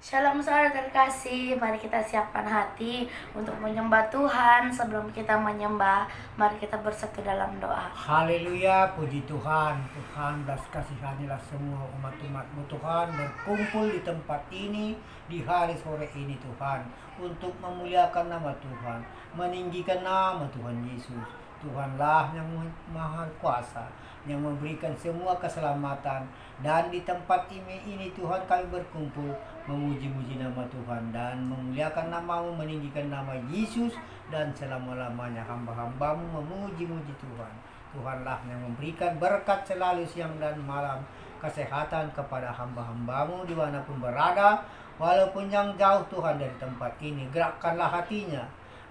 Shalom saudara terkasih, mari kita siapkan hati untuk menyembah Tuhan. Sebelum kita menyembah, mari kita bersatu dalam doa. Haleluya, puji Tuhan. Tuhan belas kasihanilah semua umat-umat-Mu Tuhan berkumpul di tempat ini di hari sore ini Tuhan, untuk memuliakan nama Tuhan, meninggikan nama Tuhan Yesus. Tuhanlah yang maha kuasa, yang memberikan semua keselamatan. Dan di tempat ini Tuhan, kami berkumpul memuji-muji nama Tuhan dan memuliakan nama-Mu, meninggikan nama Yesus. Dan selama-lamanya hamba-hamba-Mu memuji-muji Tuhan. Tuhanlah yang memberikan berkat selalu siang dan malam, kesehatan kepada hamba-hamba-Mu dimanapun berada, walaupun yang jauh Tuhan dari tempat ini. Gerakkanlah hatinya,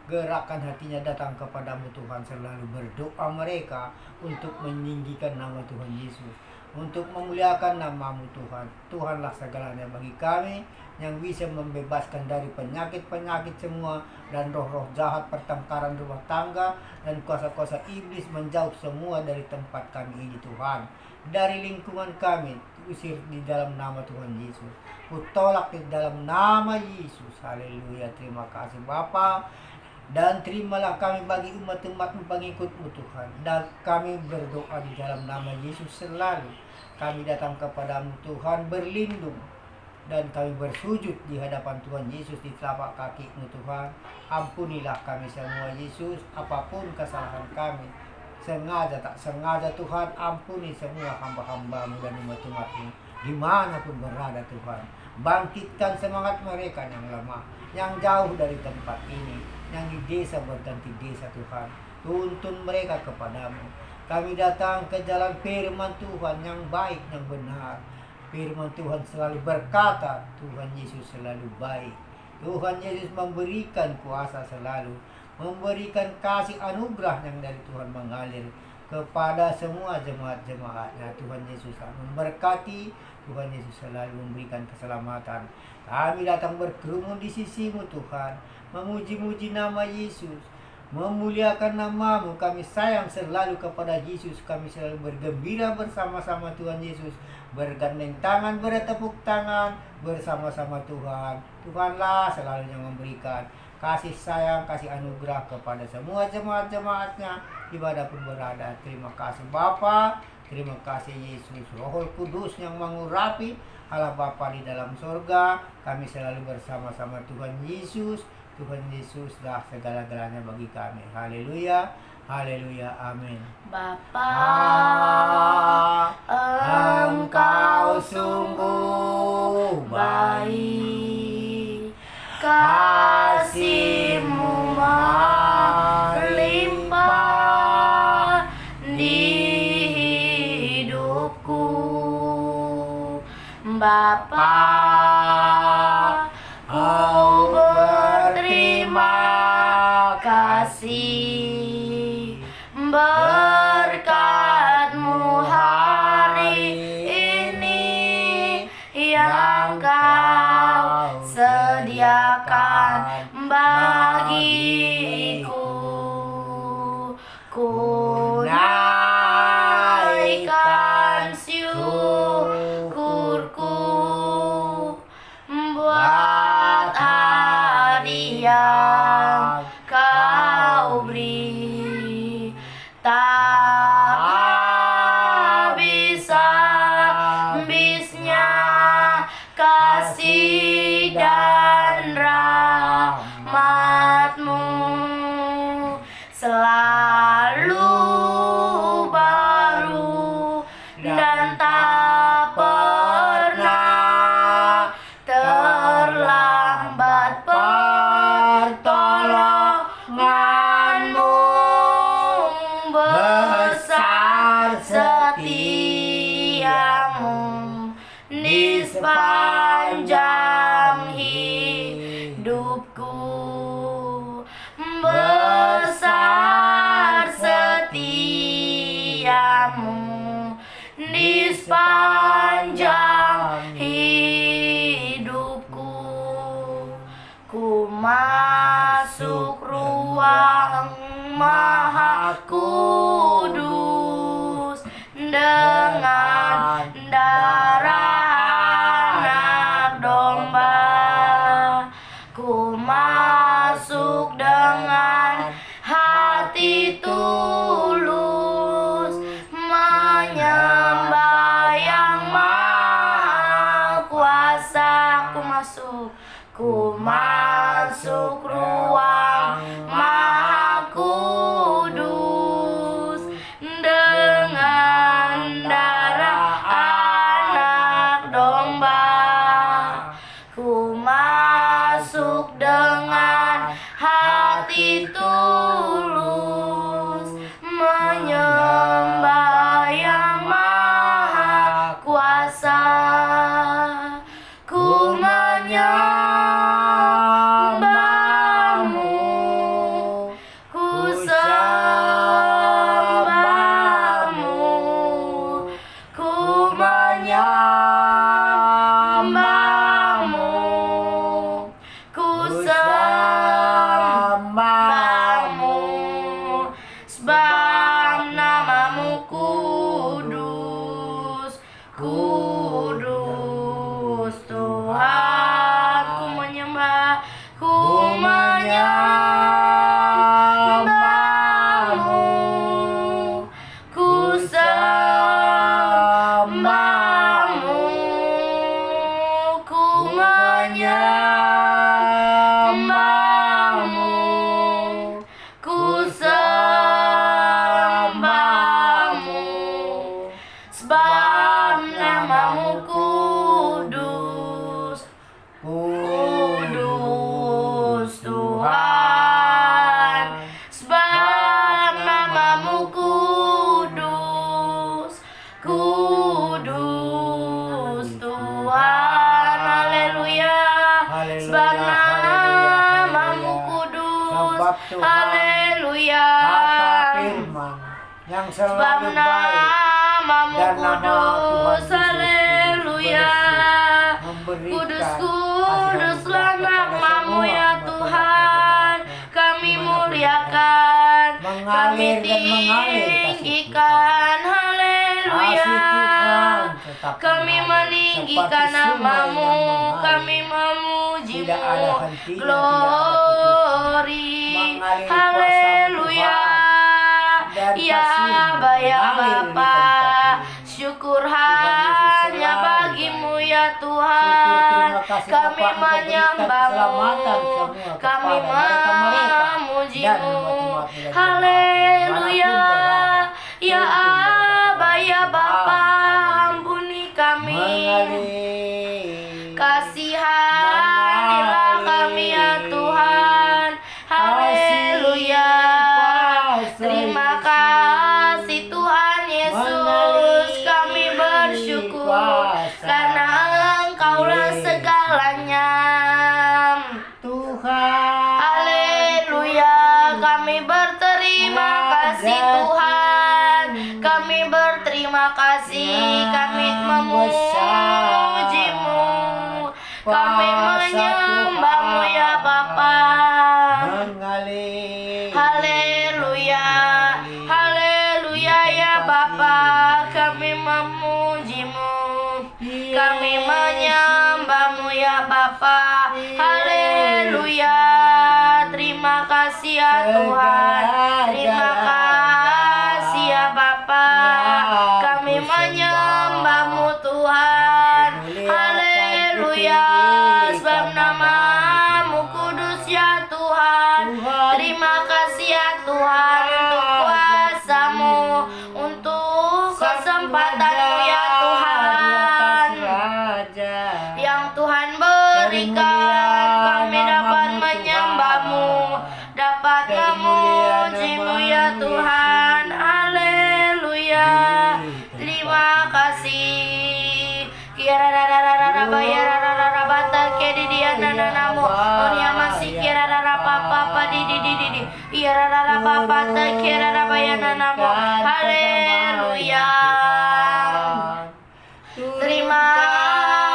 gerakkan hatinya datang kepadamu Tuhan, selalu berdoa mereka untuk meninggikan nama Tuhan Yesus, untuk memuliakan nama-Mu Tuhan. Tuhanlah segalanya bagi kami, yang bisa membebaskan dari penyakit-penyakit semua, dan roh-roh jahat, pertengkaran rumah tangga, dan kuasa-kuasa iblis menjauh semua dari tempat kami ini Tuhan, dari lingkungan kami. Usir di dalam nama Tuhan Yesus, kutolak di dalam nama Yesus. Haleluya, terima kasih Bapa. Dan terimalah kami bagi umat-umat-Mu, pengikut-Mu Tuhan. Dan kami berdoa di dalam nama Yesus selalu. Kami datang kepadamu Tuhan, berlindung, dan kami bersujud di hadapan Tuhan Yesus di telapak kaki-Mu Tuhan. Ampunilah kami semua Yesus, apapun kesalahan kami, sengaja tak sengaja Tuhan. Ampuni semua hamba-hamba-Mu dan umat-umat-Mu dimanapun berada Tuhan. Bangkitkan semangat mereka yang lemah, yang jauh dari tempat ini, yang di desa berganti desa Tuhan. Tuntun mereka kepadamu. Kami datang ke jalan firman Tuhan yang baik, yang benar. Firman Tuhan selalu berkata, Tuhan Yesus selalu baik. Tuhan Yesus memberikan kuasa selalu, memberikan kasih anugerah yang dari Tuhan mengalir kepada semua jemaat-jemaatnya. Tuhan Yesus selalu memberkati. Tuhan Yesus selalu memberikan keselamatan. Kami datang berkerumun di sisi-Mu Tuhan, memuji-muji nama Yesus, memuliakan nama-Mu. Kami sayang selalu kepada Yesus. Kami selalu bergembira bersama-sama Tuhan Yesus, bergandeng tangan, bertepuk tangan bersama-sama Tuhan. Tuhanlah selalu yang memberikan kasih sayang, kasih anugerah kepada semua jemaat-jemaatnya dimanapun berada. Terima kasih Bapa, terima kasih Yesus. Roh Kudus yang mengurapi Allah Bapa di dalam surga, kami selalu bersama-sama Tuhan Yesus. Tuhan Yesuslah segala-galanya bagi kami. Haleluya, haleluya, amin. Bapa, Engkau sungguh baik, kasih-Mu melimpah di hidupku. Bapa, ku berterima kasih berkat-Mu hari ini yang Kau sediakan bagiku. Ku naikkan syukurku buat hari yang Kau beri. Tak habis-habisnya kasih dan rahmat-Mu, selalu baru dan tak pernah terlambat. Pertolongan-Mu besar, setia-Mu di sepanjang hidupku. Besar setia-Mu di sepanjang hidupku. Ku masuk ruang Maha Kudus dengan darah anak domba. masuk. Ku masuk ruang Maha Kudus dengan darah anak domba. Ku masuk dengan hati tulus, menyembah Yang Maha Kuasa. Ku menyembahmu, ku sembahmu, ku menyembahmu, ku sembahmu, sebab namamu kudus, kudus Tuhan. Ku menyembah, ku menyembahmu, ku sembahmu, ku menyembahmu, ku sembahmu, sebab namamu kudus, kudus Tuhan. Sebab namamu kudus, kudus Tuhan. Haleluya. Haleluya, Sebab namamu haleluya. kudus. Sebab Tuhan Haleluya. Kata firman yang Sebab selalu baik namamu dan nama kudus. Tuhan Haleluya. Kudus, kuduslah namamu ya Tuhan. Kami muliakan, kami tinggikan. Haleluya. Kami meninggikan namamu, kami memujimu. Glory. Haleluya. Ya Aba ya Bapa, syukur hanya bagimu ya Tuhan. Kami menyembahmu, kami memujimu. Haleluya. Ya Aba ya Bapa, ampuni kami, kasihanilah kami ya Tuhan. Haleluya. Terima kasih Tuhan Yesus, kami bersyukur karena Engkaulah segalanya. Tuhan. Haleluya. Kami berterima kasih Tuhan, kami berterima kasih, kami memujimu, kami menyembahmu ya Bapa. Haleluya. Haleluya ya Bapa, kami memujimu, kami menyembahmu ya Bapa. Haleluya. Terima kasih ya Tuhan, terima kasih ya Bapa. Kami menyembahmu Tuhan. Haleluya. Sebab namamu kudus ya Tuhan. Terima kasih ya Tuhan untuk kuasa-Mu, untuk kesempatanmu ya Tuhan, yang Tuhan berikan. Kami dapat menyembahmu, dapat memujimu ya Tuhan. Haleluya. Terima kasih. Kira rara bayar rara bata kedi dia nanamu. Onia masih kira rara papa di. Kira rara papa kira rara bayar nanamu. Haleluya. Terima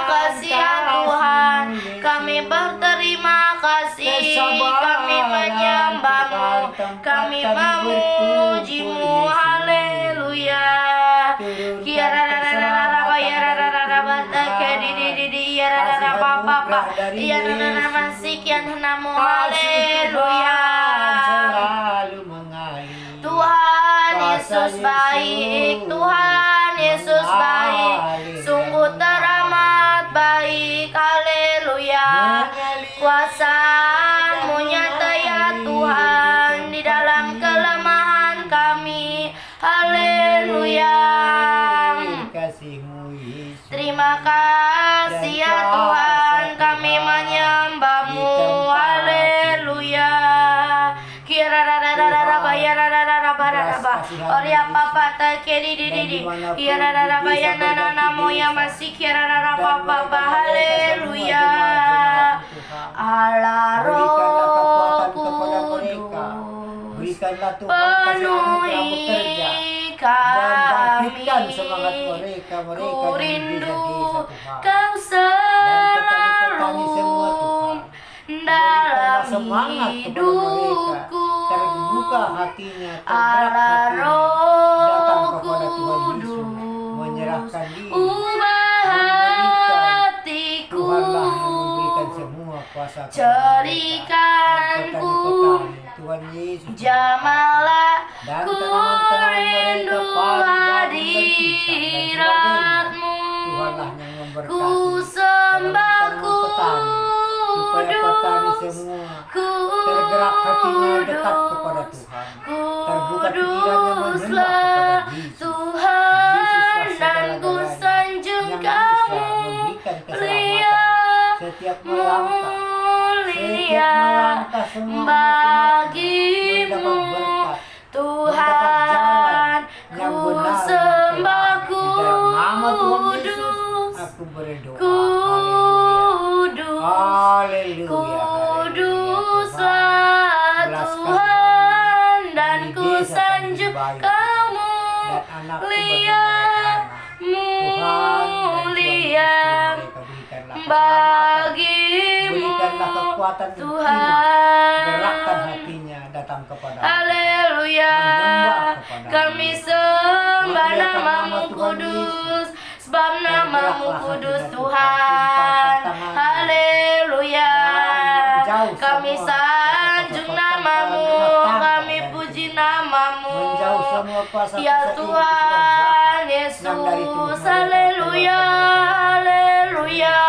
kasih ya Tuhan, kami berterima kasih, kami menyembahmu, kami memujimu. Haleluya. Kira rara bayar rara bata kedi di rara papa dia nana masih kian namo. Haleluya. Tuhan Yesus baik, Tuhan Yesus baik, sungguh teramat baik. Haleluya. Kuasa-Mu nyata ya Tuhan di dalam kelemahan kami. Haleluya. Kasih-Mu Yesus. Terima kasih ya Tuhan, kami menyembah-Mu. Haleluya. Kira rara baya rara baraba. Oria papa ta keri di. Kira rara baya nana moya masih kira rara papa. Haleluya. Allah Roh Kudus. Berikanlah Tuhan kasih-Mu bekerja dan bangkitkan semangat mereka Ku di rindu desa-desa Tuhan. Kau petani semua, selalu Tuhan. dalam Semangat kepada mereka, hidupku. terbuka hatinya, Allah tergerak hatinya, Roh datang kepada Tuhan Yesus, Kudus, menyerahkan diri, ubah memberikan. hatiku, Tuhanlah yang memberikan semua kuasa kepada jadikanku petani-petani, Tuhan Yesus. jamalah Dan ku tanaman-tanaman rindu mereka panjang hadirat-Mu. Tuhanlah yang memberkati Ku sembah petani, supaya petani semua tergerak hatinya dekat kepada Tuhan, terbuka pikirannya menyembah kepada Yesus. Tuhan, dan ku sanjung yang Kamu bisa memberikan mulia, keselamatan setiap melangkah mulia semua bagimu mendapat berkat, Tuhan. yang Ku benar, sembah di dalam nama Tuhan Yesus Kudus, aku berdoa. Kudus, Haleluya. Kuduslah Tuhan, dan ku sanjung Kamu mulia, mulia bagimu berikanlah kekuatan Tuhan. gerakkan hatinya datang kepada Haleluya. menyembah kepada Kami sembah nama-Mu kudus, sebab nama-Mu kudus Tuhan. Haleluya. Kami sanjung nama-Mu, kami puji nama-Mu, menjauh semua kuasa ya Tuhan Yesus. Haleluya. Haleluya.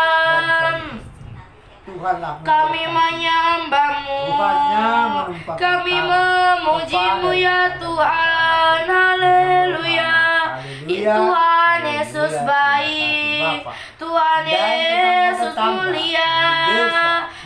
Tuhanlah Kami menyembah-Mu, kami memuji-Mu ya Tuhan. Haleluya. Tuhan Yesus baik, Tuhan Yesus mulia.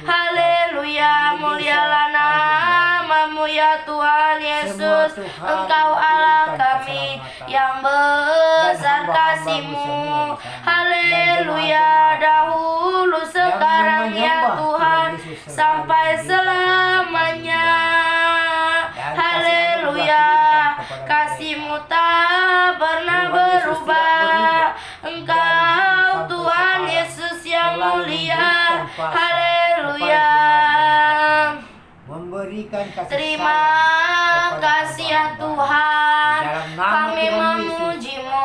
Haleluya. Mulialah nama-Mu ya Tuhan Yesus. Engkau Allah kami yang besar kasih-Mu. Haleluya. Dahulu sekarang ya Tuhan sampai selamanya. Haleluya. Kasih-Mu tak pernah berubah. Engkau Tuhan Yesus yang mulia. Haleluya. memberikan kasih Terima sayang kasih ya Tuhan. Kami memuji-Mu,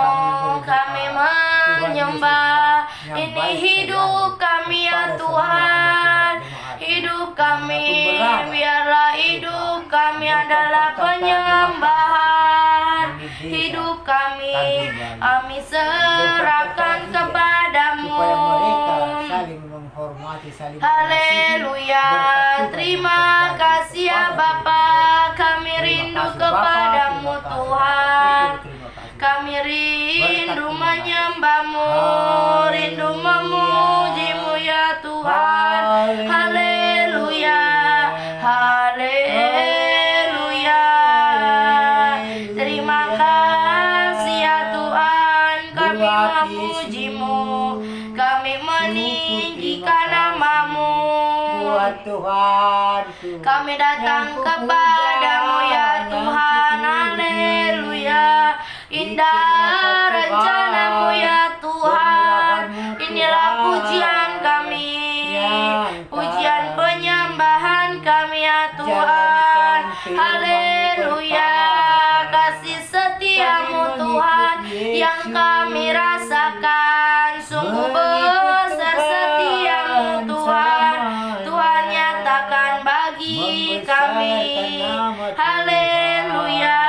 kami menyembah. Ini hidup kami ya Tuhan. Hidup kami, biarlah hidup kami adalah penyembahan. Hidup kami serahkan kepadamu. supaya mereka saling menghormati, saling Haleluya. Terima kasih ya Bapa, kami rindu kepadamu Tuhan. Kami rindu menyembah-Mu, rindu memuji-Mu ya Tuhan. Haleluya. Haleluya. Terima kasih ya Tuhan, kami memuji-Mu, kami meninggikan nama-Mu. buat Tuhan. Kami datang kepadamu ya Tuhan. Haleluya. Indah rencana-Mu ya Tuhan. Inilah pujian kami, pujian penyembahan kami ya Tuhan. Haleluya. Kasih setia-Mu Tuhan yang kami rasakan, sungguh besar setia-Mu Tuhan. Tuhan nyatakan bagi kami. Haleluya.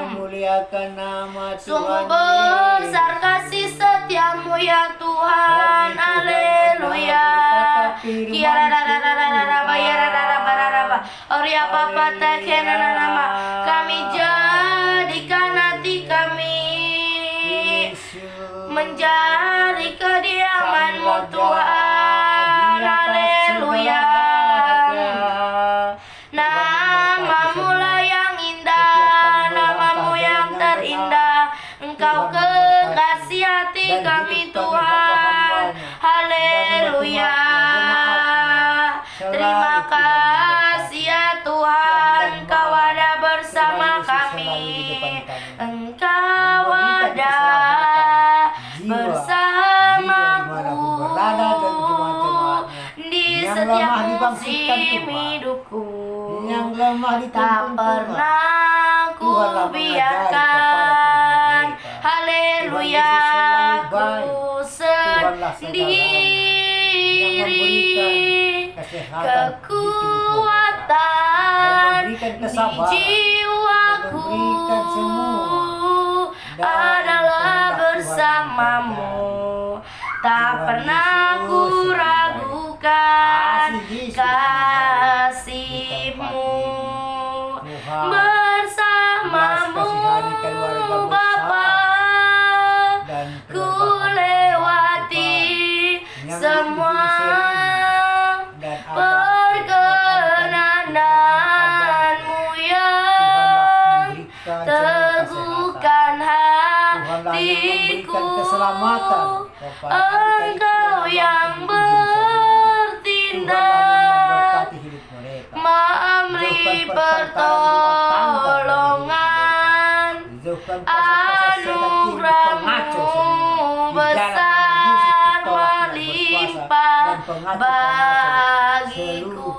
Memuliakan nama Sungguh Tuhan besar kasih setia-Mu ya Tuhan. Haleluya. Oria papa nama kami jadikan hati kami menjadi kediaman-Mu Tuhan. Haleluya. Nama-Mu lah yang indah, nama-Mu yang terindah. Engkau kekasih hati kami Tuhan. Haleluya. Terima kasih ya Tuhan, Engkau ada bersama kami. Engkau ada bersamaku di setiap musim hidupku. Tak pernah ku biarkan, haleluya, ku sendiri. Kekuatan di jiwaku adalah bersama-Mu. Tak pernah ku ragukan kasih-Mu. Bersama-Mu Bapa, ku lewati semua perkenananmu yang teguhkan hatiku. Engkau yang bertindak memberi pertolongan. Anugerah-Mu besar melimpah bagiku.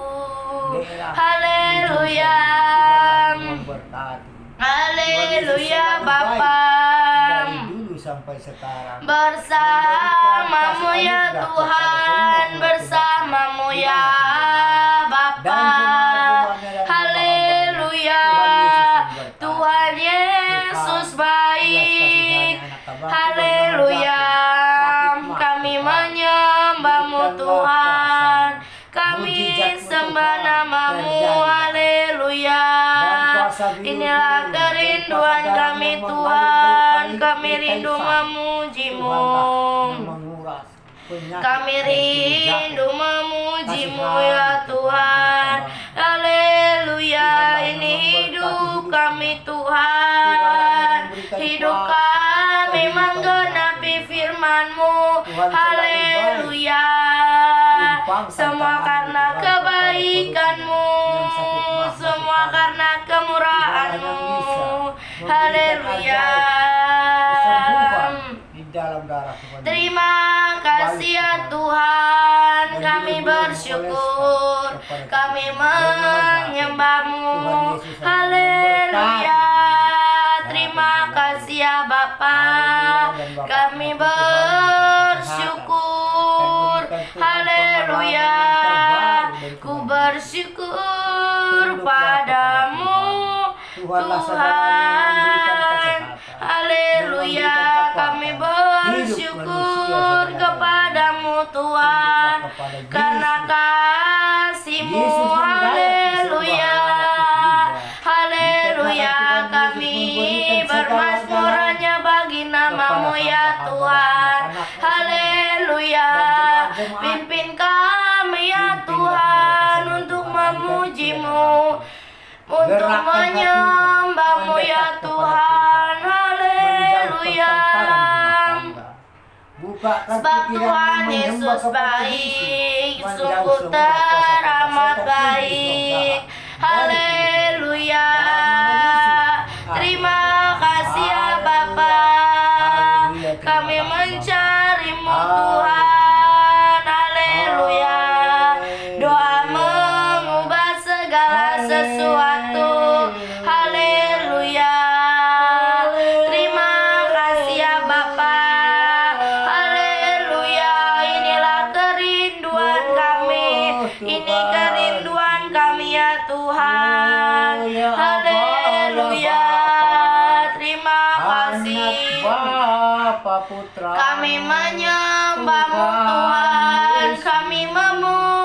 Haleluya. Haleluya Bapa. Sampai sekarang Bersama-Mu ya Tuhan, bersama-Mu ya Bapa. Haleluya. Tuhan Yesus baik. Haleluya. Kami menyembah-Mu Tuhan, kami sembah nama-Mu. Haleluya. Inilah kerinduan kami Tuhan, kami rindu memuji-Mu. Kami rindu memuji-Mu ya Tuhan. Haleluya. Ini hidup kami Tuhan, hidup kami menggenapi firman-Mu. Haleluya. Semua karena kebaikan-Mu, semua karena kemurahan-Mu. Haleluya. Terima kasih ya Tuhan, kami bersyukur, kami menyembah-Mu. Haleluya. Terima kasih ya Bapa, kami bersyukur. Haleluya. Ku bersyukur padamu Tuhan. Haleluya. Kami bersyukur kepadamu Tuhan, karena kasih-Mu. Haleluya. Haleluya. Kami bermazmur hanya bagi nama-Mu ya Tuhan. Haleluya. Pimpin kami ya Tuhan untuk memuji-Mu, untuk menyembah-Mu ya Tuhan. Haleluya. Sebab Tuhan Yesus baik, sungguh teramat baik. Haleluya. Terima kasih ya Bapa, kami mencari-Mu Tuhan. Haleluya. Doa mengubah segala sesuatu. Haleluya. Terima kasih ya Bapa. Haleluya. Inilah kerinduan kami, ini kerinduan kami ya Tuhan. Haleluya. Terima kasih. Bapa, Putra, Kami menyembah-Mu Tuhan, kami memuji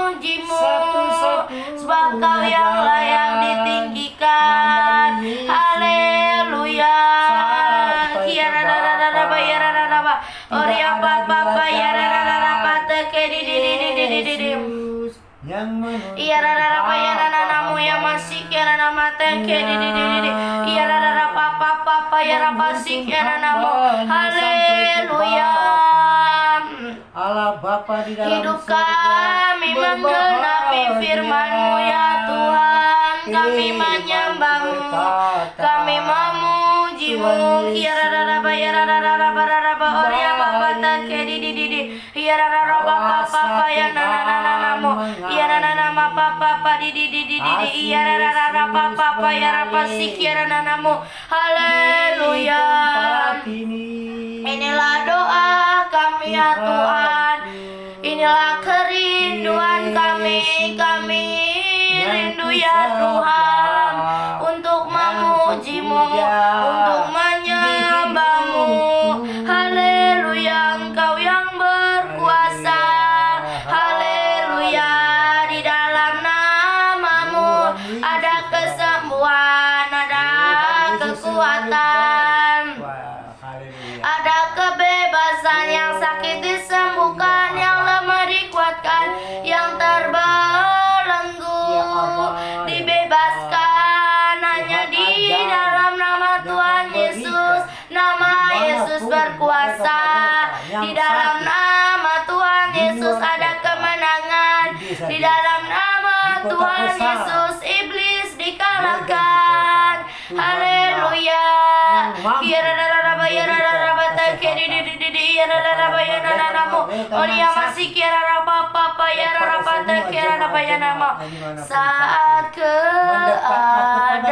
Yesus. Haleluya. Sampai Kia ke rara rara Bapa. ya rara rara. Tidak Oria ada papa dua ya rara rara jalan. pateke di. Yesus yang menuntun Iya rara ya nana namu ya hamba-Nya. masih ya nana mateke di. Iya rara papa ya rapa sik ya nana mo. Haleluya. Allah Bapa di dalam Hidup surga, kami menggenapi firman-Mu ya Tuhan. Kami menyembah-Mu, kami memuji-Mu. Ya rara ya rara oria papa take di. Ya rara papa ya nana namu. Ya nana nama papa di. Ya rara papa ya rapa sik ya nana namu. Haleluya. Inilah doa kami ya Tuhan. Inilah kerinduan kami rindu ya Tuhan untuk memuji-Mu, untuk menyembah-Mu. Haleluya, Engkau yang berkuasa. Haleluya, di dalam nama-Mu ada kesembuhan, ada kekuatan. Ada kebebasan, yang sakit disembuhkan, yang lemah dikuatkan, yang terbelenggu dibebaskan. Hanya di dalam nama Tuhan Yesus. Nama Yesus berkuasa. Di dalam nama Tuhan Yesus ada kemenangan. Di dalam nama Tuhan Yesus iblis dikalahkan. Haleluya. Kira ya rara take di ya rara nana namu. Oria masih kira papa ya rara take ya nama. Saat keadaan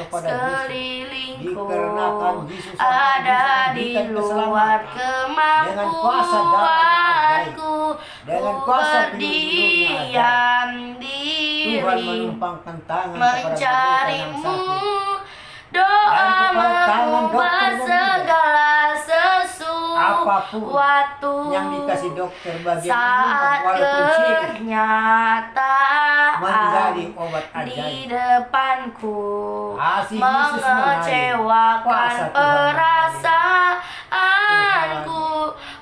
sekelilingku ada di luar kemampuanku, ku berdiam diri mencari-Mu. Doa mengubah segala sesuatu yang dikasih dokter bagian saat kenyataan menjadi obat di ajaib. depanku Kasih Yesus mengecewakan kuasa Tuhan perasaanku.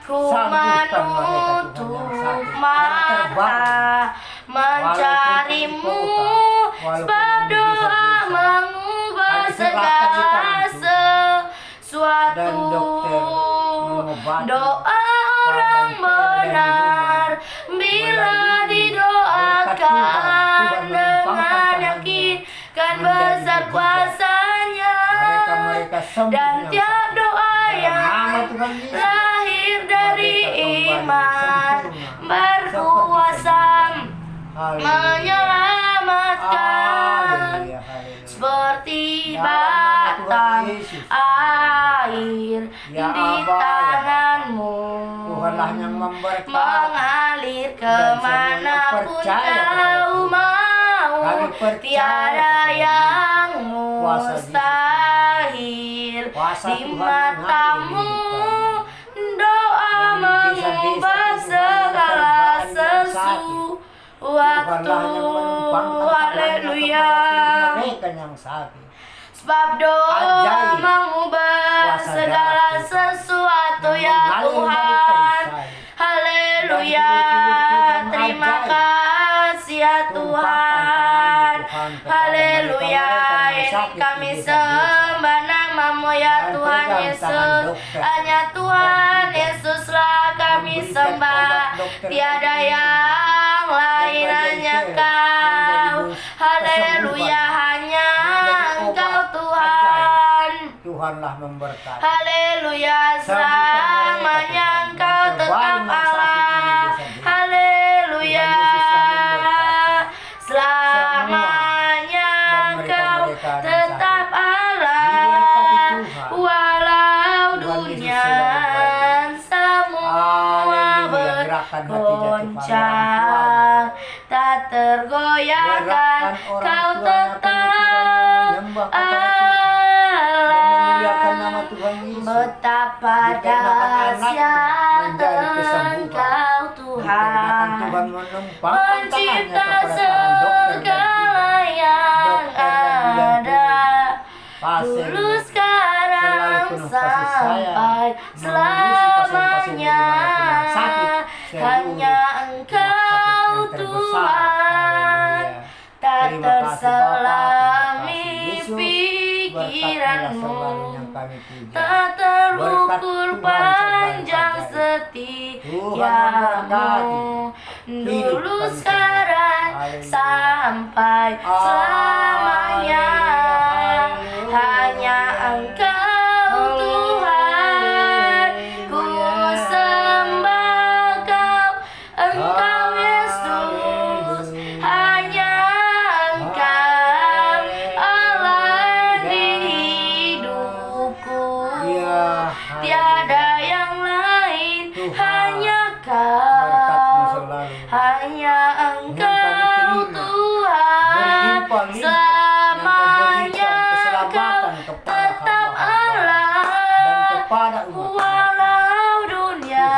Ku menutup mata mencari-Mu, sebab doa mengubah segala sesuatu. Doa orang benar bila didoakan dengan yakin kan besar kuasanya. Dan tiap doa yang lahir dari iman berkuasa menyelamatkan. Seperti batang air di tangan-Mu, mengalir kemanapun Kau mau. Tiada yang mustahil di mata-Mu. Doa mengubah segala sesuatu. Haleluya. Sebab doa mengubah segala sesuatu ya Tuhan. Haleluya. Terima kasih ya Tuhan. Haleluya. Ini kami sembah nama-Mu ya Tuhan Yesus. Hanya Tuhan Yesuslah kami sembah. Tiada yang lain, hanya Kau. Haleluya. Hanya Engkau Tuhan. Tuhanlah memberkati. Haleluya. Selamanya Engkau tetap Allah. Haleluya. Selamanya Engkau tetap Allah. Walau dunia semua bergoncang, tak tergoyahkan, Kau tetap Allah. Betapa dahsyat Engkau Tuhan, mencipta segala yang ada. selamanya. Hanya Engkau Tuhan, tak terselami pikiranmu, tak terukur panjang setiamu, dulu sekarang sampai selamanya. Hanya Engkau Tuhan, ku sembah Kau, Engkau Yesus. Hanya Engkau Allah di hidupku, tiada yang lain, hanya Kau, hanya Engkau Tuhan, selamanya Kau tetap Allah, walau dunia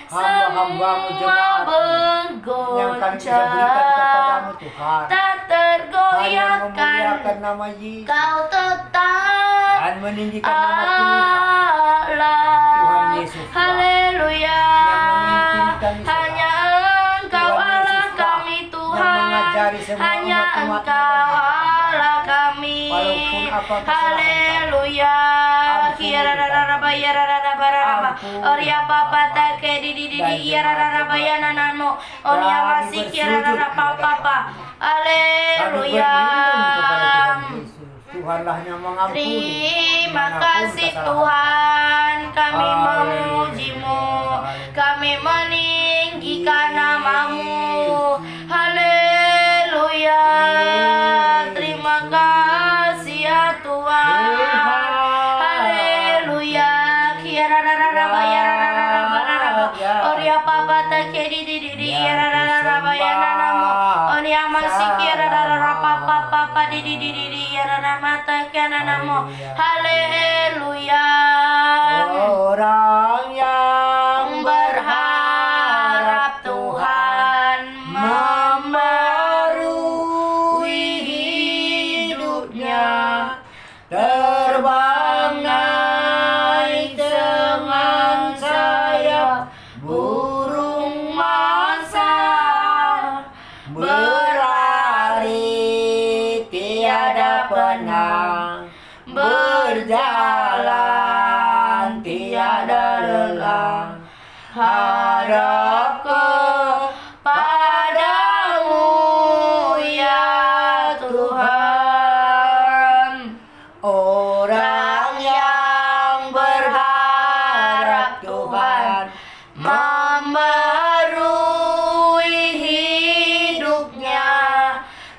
semua bergoncang, tak tergoyahkan, Kau tetap Allah. Haleluya. Hanya Engkau Allah kami Tuhan, hanya Engkau Allah kami. Haleluya. Oria papa take di ya nanamo. Onia masih papa. Haleluya. Tuhanlah yang mengampuni. Terima kasih Tuhan, kami memuji-Mu, kami meninggikan nama-Mu. Haleluya. Terima kasih ya Tuhan. Haleluya. Oria papa take di ya nanamo. Onia masih papa di mata kananamu. Haleluya. Orang yang berharap Tuhan memerui hidupnya, terbang naik dengan sayap burung masal, berlari tiada penang, berjalan tiada lelah, harap kepadamu ya Tuhan. Orang yang berharap Tuhan memerui hidupnya,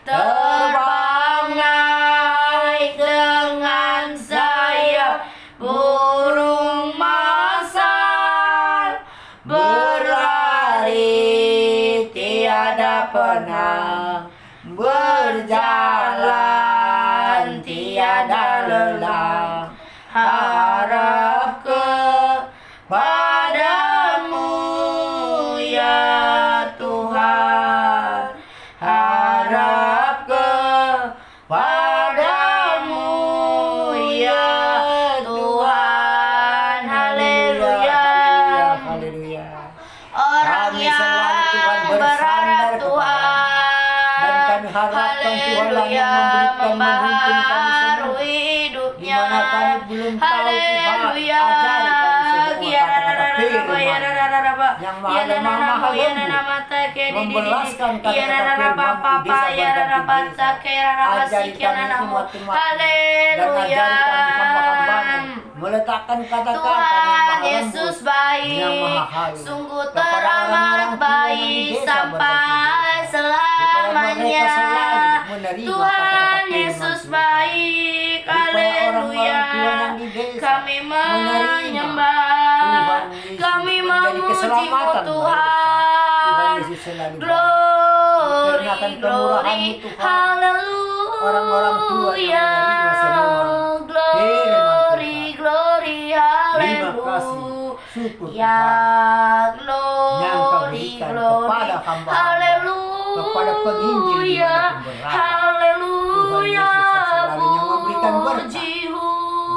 terbang naik dengan sayap burung masal, berlari tiada penang, berjalan tiada lelah, harap kepadamu ya Tuhan, harap kepadamu ya Tuhan. Haleluya. Orang yang berharap Tuhan, haleluya, membaharui hidupnya. Haleluya. Haleluya. Meletakkan kata-kata Tuhan Yesus baik, sungguh teramat baik sampai selamanya. Tuhan Yesus baik, haleluya. Kami menyembah, kami memuji-Mu Tuhan. Glory, glory, haleluya. Glory, glory, haleluya. Ya, glory, glory, haleluya. Haleluya, puji-Mu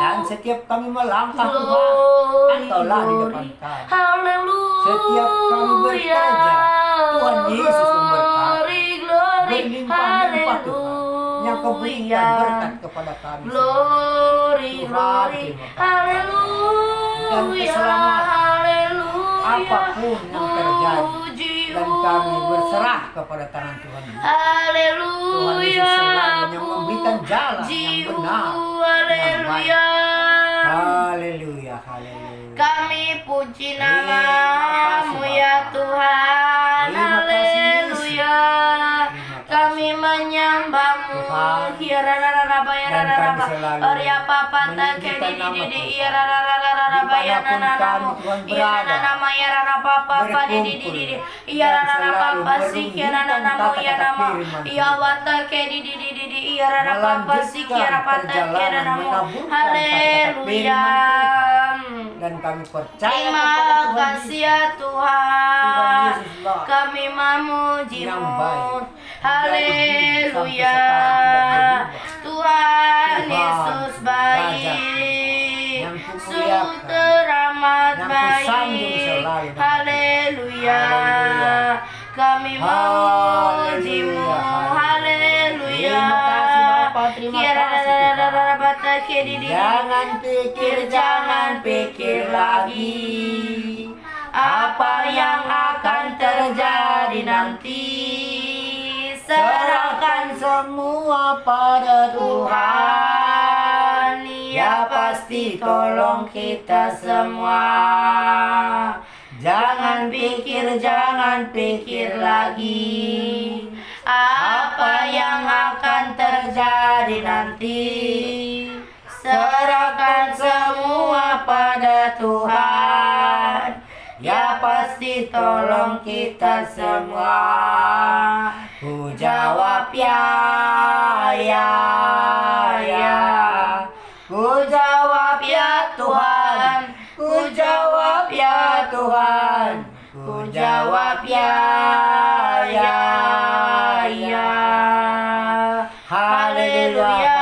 Dan setiap kami melangkah Tuhan, Glory, Engkaulah di depan glory. kami. Haleluya. Setiap kami bekerja, Tuhan Yesus memberkati. Glory, Berlimpah-limpah Tuhan, yang kau berikan haleluya. berkat kepada kami. Glory, Tuhan, glory. terima kasih. Haleluya. Dan keselamatan, Haleluya. apapun yang terjadi, Puji dan kami berserah kepada tangan Tuhan. Haleluya. Tuhan Yesus selalu yang memberikan jalan yang benar, yang baik. Haleluya. Haleluya, haleluya. Kami puji Terima namamu kasih, ya Bapa. Tuhan. Terima kasih, Yesus. Haleluya. Terima kasih. Kami menyembahmu. Tuhan. Dan kami selalu Oria papa tak meninggikan nama di Tuhan. iya bayana Dimanapun nanamu. kami, Tuhan, Iya berada, nama ya rara papa di berkumpul, iya dan rara selalu papa sih kira merundingkan nanamu ya kata-kata nama. firman Iya Tuhan. wata di iya rara papa sih kira pata kira perjalanan nanamu. menaburkan Haleluya. Dan kami percaya Terima kepada Tuhan kasih Yesus. ya Tuhan Tuhan. Yesuslah Kami memujimu. yang baik. Haleluya. Sampai sekarang tidak berubah. Tuhan Tuhan, Yesus Raja baik. yang kumuliakan, Sungguh teramat yang baik. kusanjung selalu. Haleluya. Haleluya. Kami memujimu. Haleluya. Haleluya. Terima kasih Bapa, terima kasih Tuhan. Jangan pikir lagi apa yang akan terjadi nanti. Serahkan semua pada Tuhan, ya pasti tolong kita semua. Jangan pikir lagi apa yang akan terjadi nanti. Serahkan semua pada Tuhan, ya pasti tolong kita semua. Ku jawab ya, ya, ya. Ku jawab ya Tuhan. Ku jawab ya Tuhan. Ku jawab ya, ya, ya. Haleluya.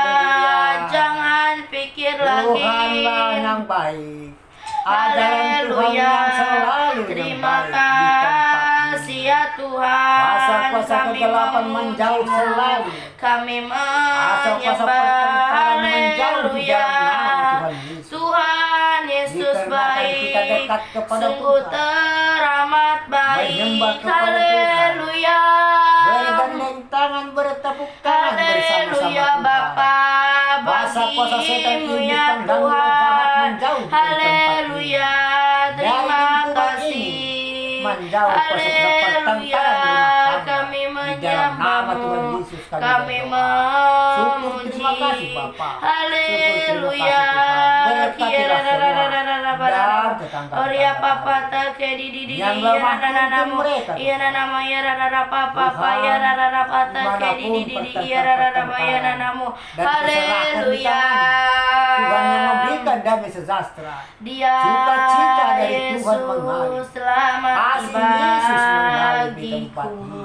Jangan pikir lagi. Tuhanlah yang baik. Ajaran Tuhan yang selalu yang Terima baik di tempat ini. kasih ya Tuhan. Kuasa-kuasa Kami kegelapan menjauh memujimu. selalu. Kami Kuasa-kuasa menyembah. pertengkaran menjauh di Haleluya. dalam nama Tuhan Yesus. Tuhan Yesus Dikarenakan kita baik. dekat kepada Sungguh Tuhan. teramat Menyembah baik. kepada Tuhan. Haleluya. Bergandeng tangan, bertepuk tangan bersama-sama Haleluya Tuhan. Bapa, Kuasa-kuasa setan bagimu iblis ya pengganggu jahat Tuhan. menjauh dari tempat ini. Haleluya. Terima Dari lingkungan kasih. ini, menjauh pertengkaran Haleluya. rumah tangga. Kami Di dalam nama Tuhan menyembahmu. Yesus Kami berdoa. Syukur, memuji. terima kasih Bapa. Haleluya. Berkatilah semua dan tetangga Oria papa tak di yang lemah tuntun mereka, iya Tuhan. nama ya rara papa Tuhan, ya rara pata dimanapun iya rara ya pertengkaran nanamu. dan keserakahan di Haleluya. tangan. Tuhan yang memberikan damai sejahtera. Dia Sukacita dari Tuhan mengalir. Yesus selamat Kasih Yesus mengalir di tempat bagiku. ini.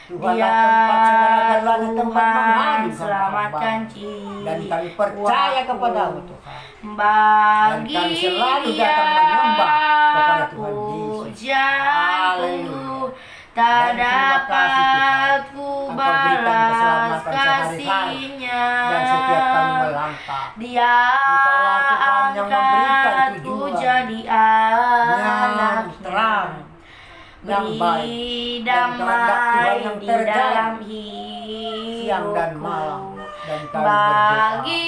Tuhanlah Dia tempat segala-galanya, tempat Tuhan mengalir sama selamatkan hamba. Dan kami percaya jiwaku. kepadamu Tuhan. Bagi Dan kami selalu Dia datang menyembah kepada Tuhan Yesus. pujaanku Haleluya. tak Dan terima kasih, Tuhan. dapat ku Engkau berikan balas keselamatan sehari-hari. kasihnya. Dan setiap kami melangkah, Dia Engkaulah Tuhan yang memberikan angkatku tujuan jadi yang anak terang, yang baik, beri dan kehendak Tuhan damai yang di terjadi dalam siang dan malam. hidupku. Dan kami berdoa, Bagi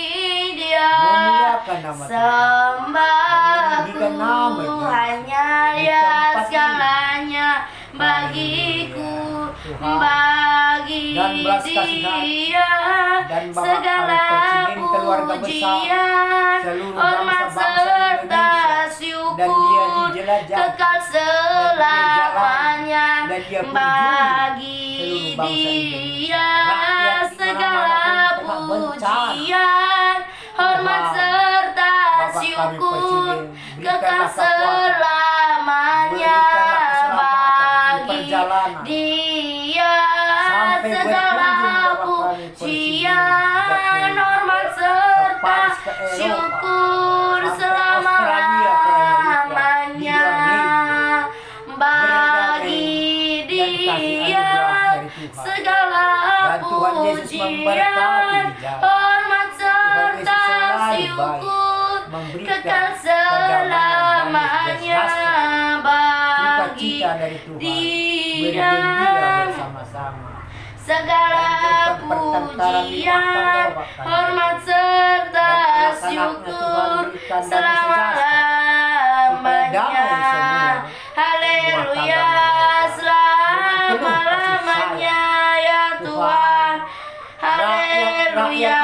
Dia memuliakan nama Tuhan, meninggikan nama sembahku Dia hanya di Dia tempat ini. segalanya bagiku, Tuhan. bagi Dan belas kasihan Dia dan Bapak segala kami Presiden keluarga besar, pujian, seluruh hormat bangsa-bangsa serta Indonesia. Dan dia syukur dijelajah, kekal selamanya dan dia pun bagi seluruh bangsa Dia Indonesia. Rakyat segala dimanapun tengah bencana. pujian, hormat Tuhan. serta Bapak kami syukur Presiden, kekal berikanlah kekuatan, selamanya berikanlah keselamatan di bagi perjalanan. Dia Sampai segala berkunjung Bapak kami Presiden pujian, Jokowi hormat ke serta Paris, ke Eropa, syukur memberkati di jalan. hormat Tuhan Yesus serta selalu baik, syukur memberikan kekal kedamaian, damai selamanya sejahtera, bagi sukacita dari Tuhan, dia. bergembira bersama-sama. Segala pujian, hormat serta syukur selama-lamanya. Haleluya, selama-lamanya ya Tuhan. Haleluya,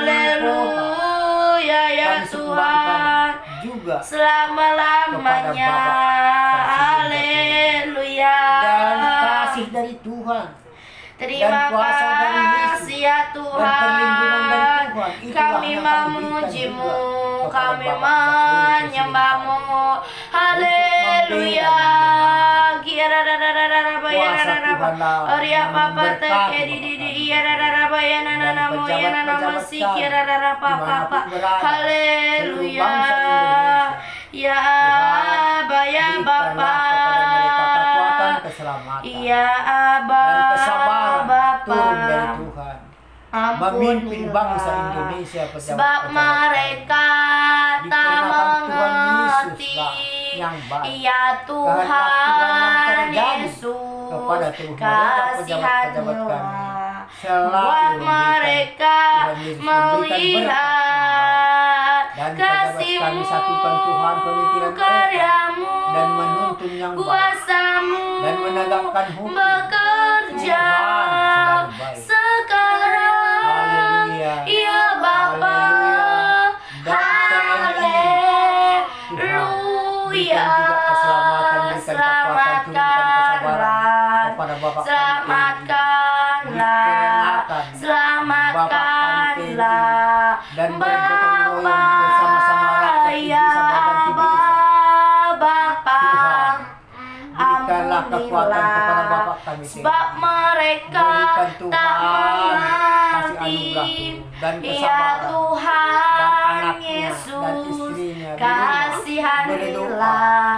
haleluya ya Tuhan. Juga Selama-lamanya. Haleluya. dan kasih dari Tuhan Terima dan kuasa dari Yesus kasih ya dan perlindungan dari Tuhan. Tuhan. Itulah Kami yang kami memujimu, berikan juga kami kepada Bapak, menyembahmu. Haleluya. Kira rara bayana Kuasa rara Tuhanlah Oria yang papa memberkati teke di di di iya rara bayana dan nana mo yana nama pejabat-pejabat si kira rara papa dimanapun berada, Haleluya. seluruh bangsa Indonesia. Ya Aba ya Berikanlah Bapa. kepada mereka kekuatan, keselamatan, Ya Aba dan kesabaran Bapa. turun dari Tuhan. Memimpin bangsa Indonesia, sebab mereka tak Dikarenakan Tuhan mengerti Yesuslah yang baik. ya Tuhan Tuhan yang Yesus kepada tubuh mereka, pejabat-pejabat kami, selalu buat memberikan mereka Tuhan Yesus memberikan melihat dan pejabat kami kasih-Mu, satukan Tuhan pemikiran mereka karya-Mu, dan menuntun yang baik kuasa-Mu dan menegakkan hukum. bekerja Tuhan selalu baik. sekarang. Haleluya. Ya Bapa. Haleluya. Selamatkanlah. kepada Bapak Selamatkanlah. Selamatkanlah. dan bergotong royong bersama-sama rakyat di Ya desa berganti desa. Bapa. Berikanlah kekuatan kepada Bapak kami sebab mereka Berikan Tuhan tak kasih mengerti anugerah Tuhan dan ya kesabaran Tuhan dan anaknya dan Yesus istrinya di rumah kasihanilah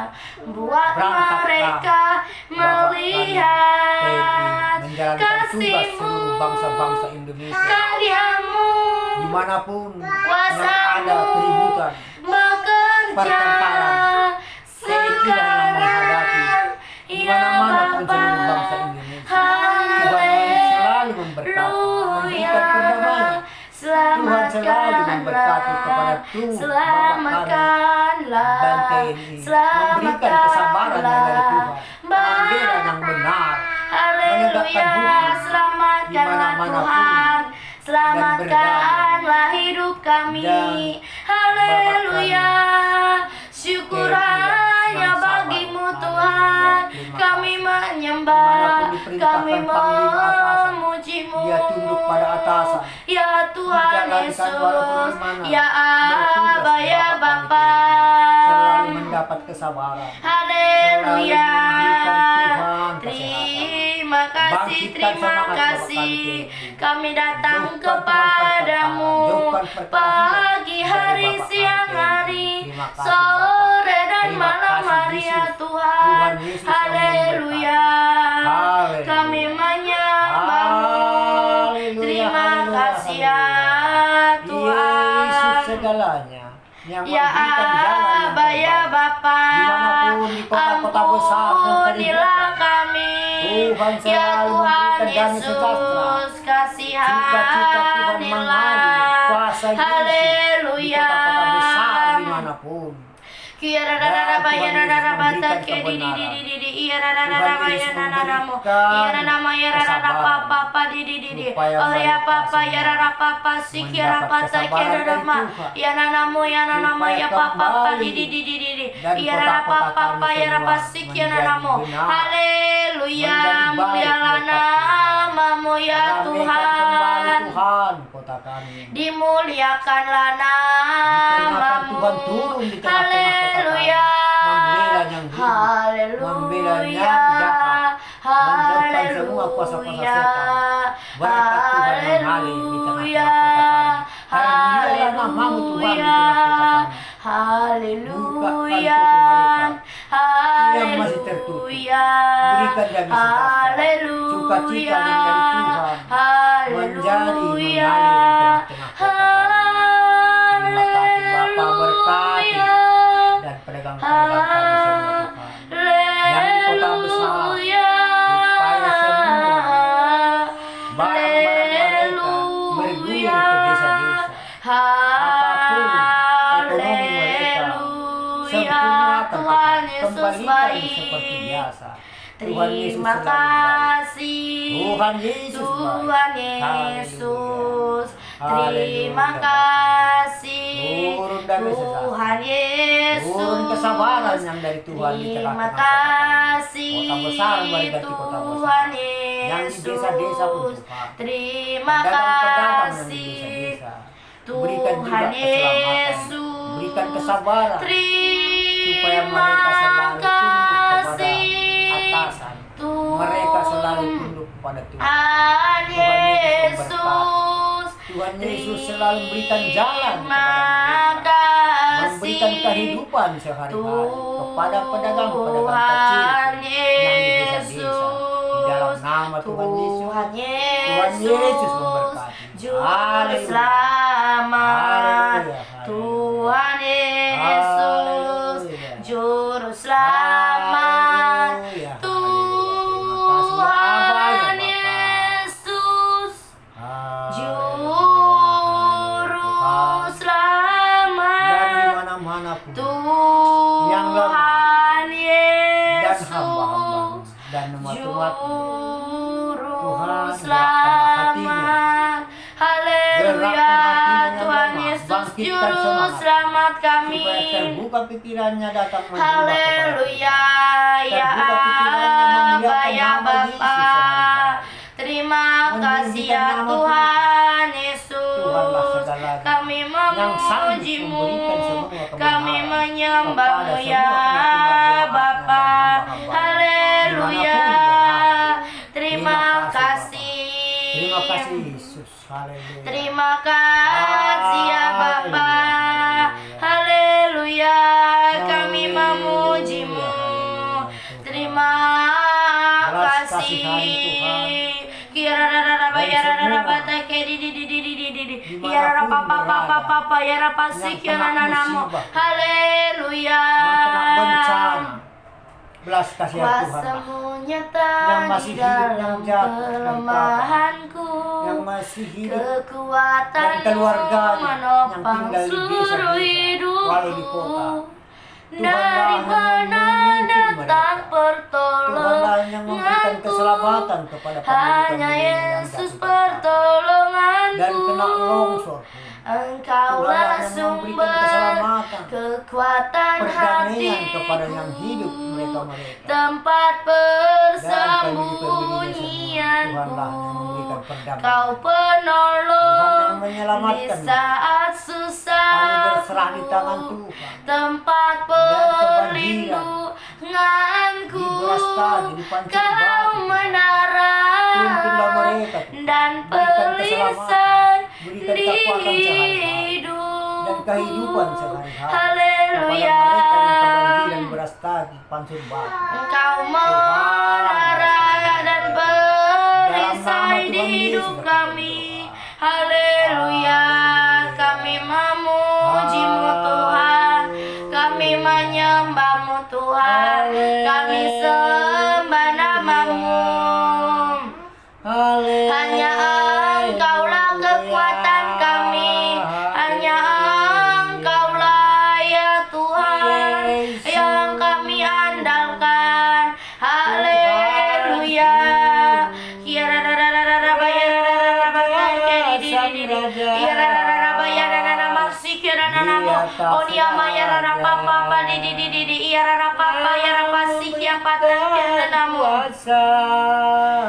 buat Berangkatlah mereka Bapak kami, melihat Teddy, menjalankan tugas kasih-Mu, seluruh bangsa-bangsa Indonesia karya-Mu dimanapun yang kuasa-Mu ada keributan bekerja pertengkaran, Teddy yang menghadapi sekarang di ya mana-mana pun Bapa. seluruh bangsa Indonesia. Tuhan selalu memberkati, memberikan perdamaian. Tuhan selalu memberkati kepada tubuh Selamatkanlah, dan TNI, memberikan kesabaran yang dari Tuhan, membela yang benar, Haleluya, selamatkanlah Tuhan, selamatkanlah hidup kami. Haleluya, syukur hanya bagimu Tuhan. Kami menyembah, kami memujimu. Dia tunduk pada atasan, Ya Tuhan dijalankan Yesus, walaupun di mana, ya Aba bertugas ya di Bapak Bapa. selalu mendapat kesabaran. Haleluya. Selalu memberikan Tuhan Terima kasih, Bangkitkan terima semangat kasih. Bapak Kami datang Jauhkan kepadamu Tuhan pertengkaran, pagi jauhkan hari, pertengkaran. siang hari, Terima kasih, sore dan Terima malam kasih, hari ya Yesus. Tuhan. Tuhan Yesus yang Haleluya. Haleluya. Kami menyembahmu. Haleluya, Terima haleluya, kasih ya Yesus Tuhan. segalanya yang Ya memberikan jalan yang Aba ya terbaik. Bapa, Dimanapun di kota-kota besar dan ampunilah keributan, kami. Tuhan Ya selalu Tuhan memberikan damai sejahtera. Yesus, Cita-cita Tuhan mengalir kasihanilah. kuasa Yesus di Haleluya. kota-kota besar dimanapun. Kira rara baya Tuhan Yesus rara bata memberikan ke di kebenaran. iya rara Tuhan rara baya Yesus nana namo memberikan iya nama ya rara kesabaran. papa di Supaya oh ya mereka papa ya semua rara papa si kira mendapat bata kesabaran kira dari rama Tuhan. ya namo ya nama Supaya ya papa kembali di dan iya rara kota-kota papa kami ya rapa semua si kira menjadi namo benar, haleluya menjadi baik mulialah berkat Tuhan. namamu ya Ramaikan kembali Tuhan. Tuhan kota kami. Dimuliakanlah Dikarenakan Tuhan namamu. turun di tengah-tengah kota kami, Haleluya. membela yang hidup, membela yang Haleluya. jahat, menjauhkan semua kuasa-kuasa setan. Berkat Tuhan mengalir di tengah-tengah kota kami. Haleluya, namamu Tuhan di tengah kota kami. Haleluya, yang masih tertutup. haleluya, Berikan damai sejahtera, sukacita yang dari Tuhan menjadi mengalir di tengah-tengah kota kami. Terima kasih Bapa, berkati dan pedagang-pedagang kami semua Tuhan yang di kota besar, supaya semua barang-barang mereka bergulir ke desa-desa. Apapun ekonomi mereka sempurnakan Tuhan Tuhan, Yesus kembalikan baik. seperti biasa. Tuhan Yesus Terima selalu baik. kasih Tuhan Yesus Tuhan baik. Yesus. Haleluya. Terima kasih Turun damai sejahtera. Tuhan Yesus. Turun kesabaran yang dari Tuhan di Terima tengah-tengah kasih kota besar berganti kota besar. Tuhan Yang di Yesus. desa-desa pun Tuhan. Terima Pedagang-pedagang yang di kasih desa-desa. Berikan juga Tuhan keselamatan. Yesus. Berikan kesabaran. supaya Terima mereka selalu tunduk kepada kasih atasan. Mereka selalu tunduk kepada Tuhan. Tuhan Tuhan Yesus Yesus. memberkati. Tuhan Yesus selalu memberikan jalan kepada Terima mereka. Memberikan kasih kehidupan sehari-hari kepada pedagang-pedagang kecil Tuhan yang di desa-desa. Di dalam Yesus. nama Tuhan Yesus. Tuhan Tuhan Yesus memberkati. Juru Haleluya. selamat. Haleluya. Tuhan Yesus. Haleluya. Juru selamat. Haleluya. Tuhan Yesus. Juru Dan selamat. di mana-mana pun yang Tuhan dan Yesus. hamba-hamba dan umat-umatmu Juru Tuhan, selamat. Haleluya. gerakkan hatinya Tuhan yang Yesus lemah, bangkitkan juru semangat, selamat kami. supaya terbuka pikirannya datang menyembah kepada Haleluya. Ya Terbuka pikirannya memuliakan Aba ya nama Yesus Bapa. sehari-hari. Terima kasih Meninggikan ya nama Tuhan Yesus. Tuhanlah segalanya, Kami yang sanggup memujimu. memberikan semua kebenaran Kami menyembahmu kepada ya semua umat-umat Bapa. jemaat-jemaat Haleluya. dimanapun Terima Terima kasih. Terima kasih Yesus. Haleluya. Terima kasih ya Bapa. Haleluya. Kami memujimu. Terima Belas kasih. kasihan Tuhan. Kira-rara Dari bayar-rara semua bata kedi di dimanapun ya papa papa berada, papa ya yang pasik ya kena nanamu. musibah, Haleluya. yang kena bencana, belas kasihan Tuhan, Kuasamu nyata yang masih di hidup, dalam yang jahat, yang kelemahanku. yang masih hidup Kekuatanmu dan keluarganya yang menopang tinggal di seluruh desa-desa, walau di hidupku. kota. Dari Tuhanlah yang mana memimpin datang mereka. Tuhanlah yang memberikan pertolonganku? keselamatan kepada Hanya pemilik-pemilik yang Yesus jatuh berkata. pertolonganku. Dan kena longsor pun. Engkaulah Tuhanlah yang memberikan sumber keselamatan, kekuatan perdamaian hatiku, kepada yang hidup mereka-mereka. tempat Dan pemilik-pemiliknya semua, Tuhanlah persembunyianku. yang memberikan perdamaian. Kau Tuhan penolong yang di menyelamatkan. saat Kami susah. berserah di tangan Tuhan. Tempat kebanjiran, perlindunganku. di Brastagi, di Pancur Kau Batu. menara Tuntunlah mereka, Tuhan. dan Berikan pelisai berikan di kekuatan sehari-hari hidupku. dan kehidupan sehari-hari Haleluya. kepada mereka yang kebanjiran beras tadi, Pancur Batu. Engkau menara dan perisai Tuhan di hidup Yesus, kami. Haleluya. Kami memujimu Tuhan. Kami menyembahmu Tuhan. Kami sembah namamu. Hanya Engkaulah kekuatan kami. Hanya Engkaulah ya Tuhan yang kami andalkan. Haleluya.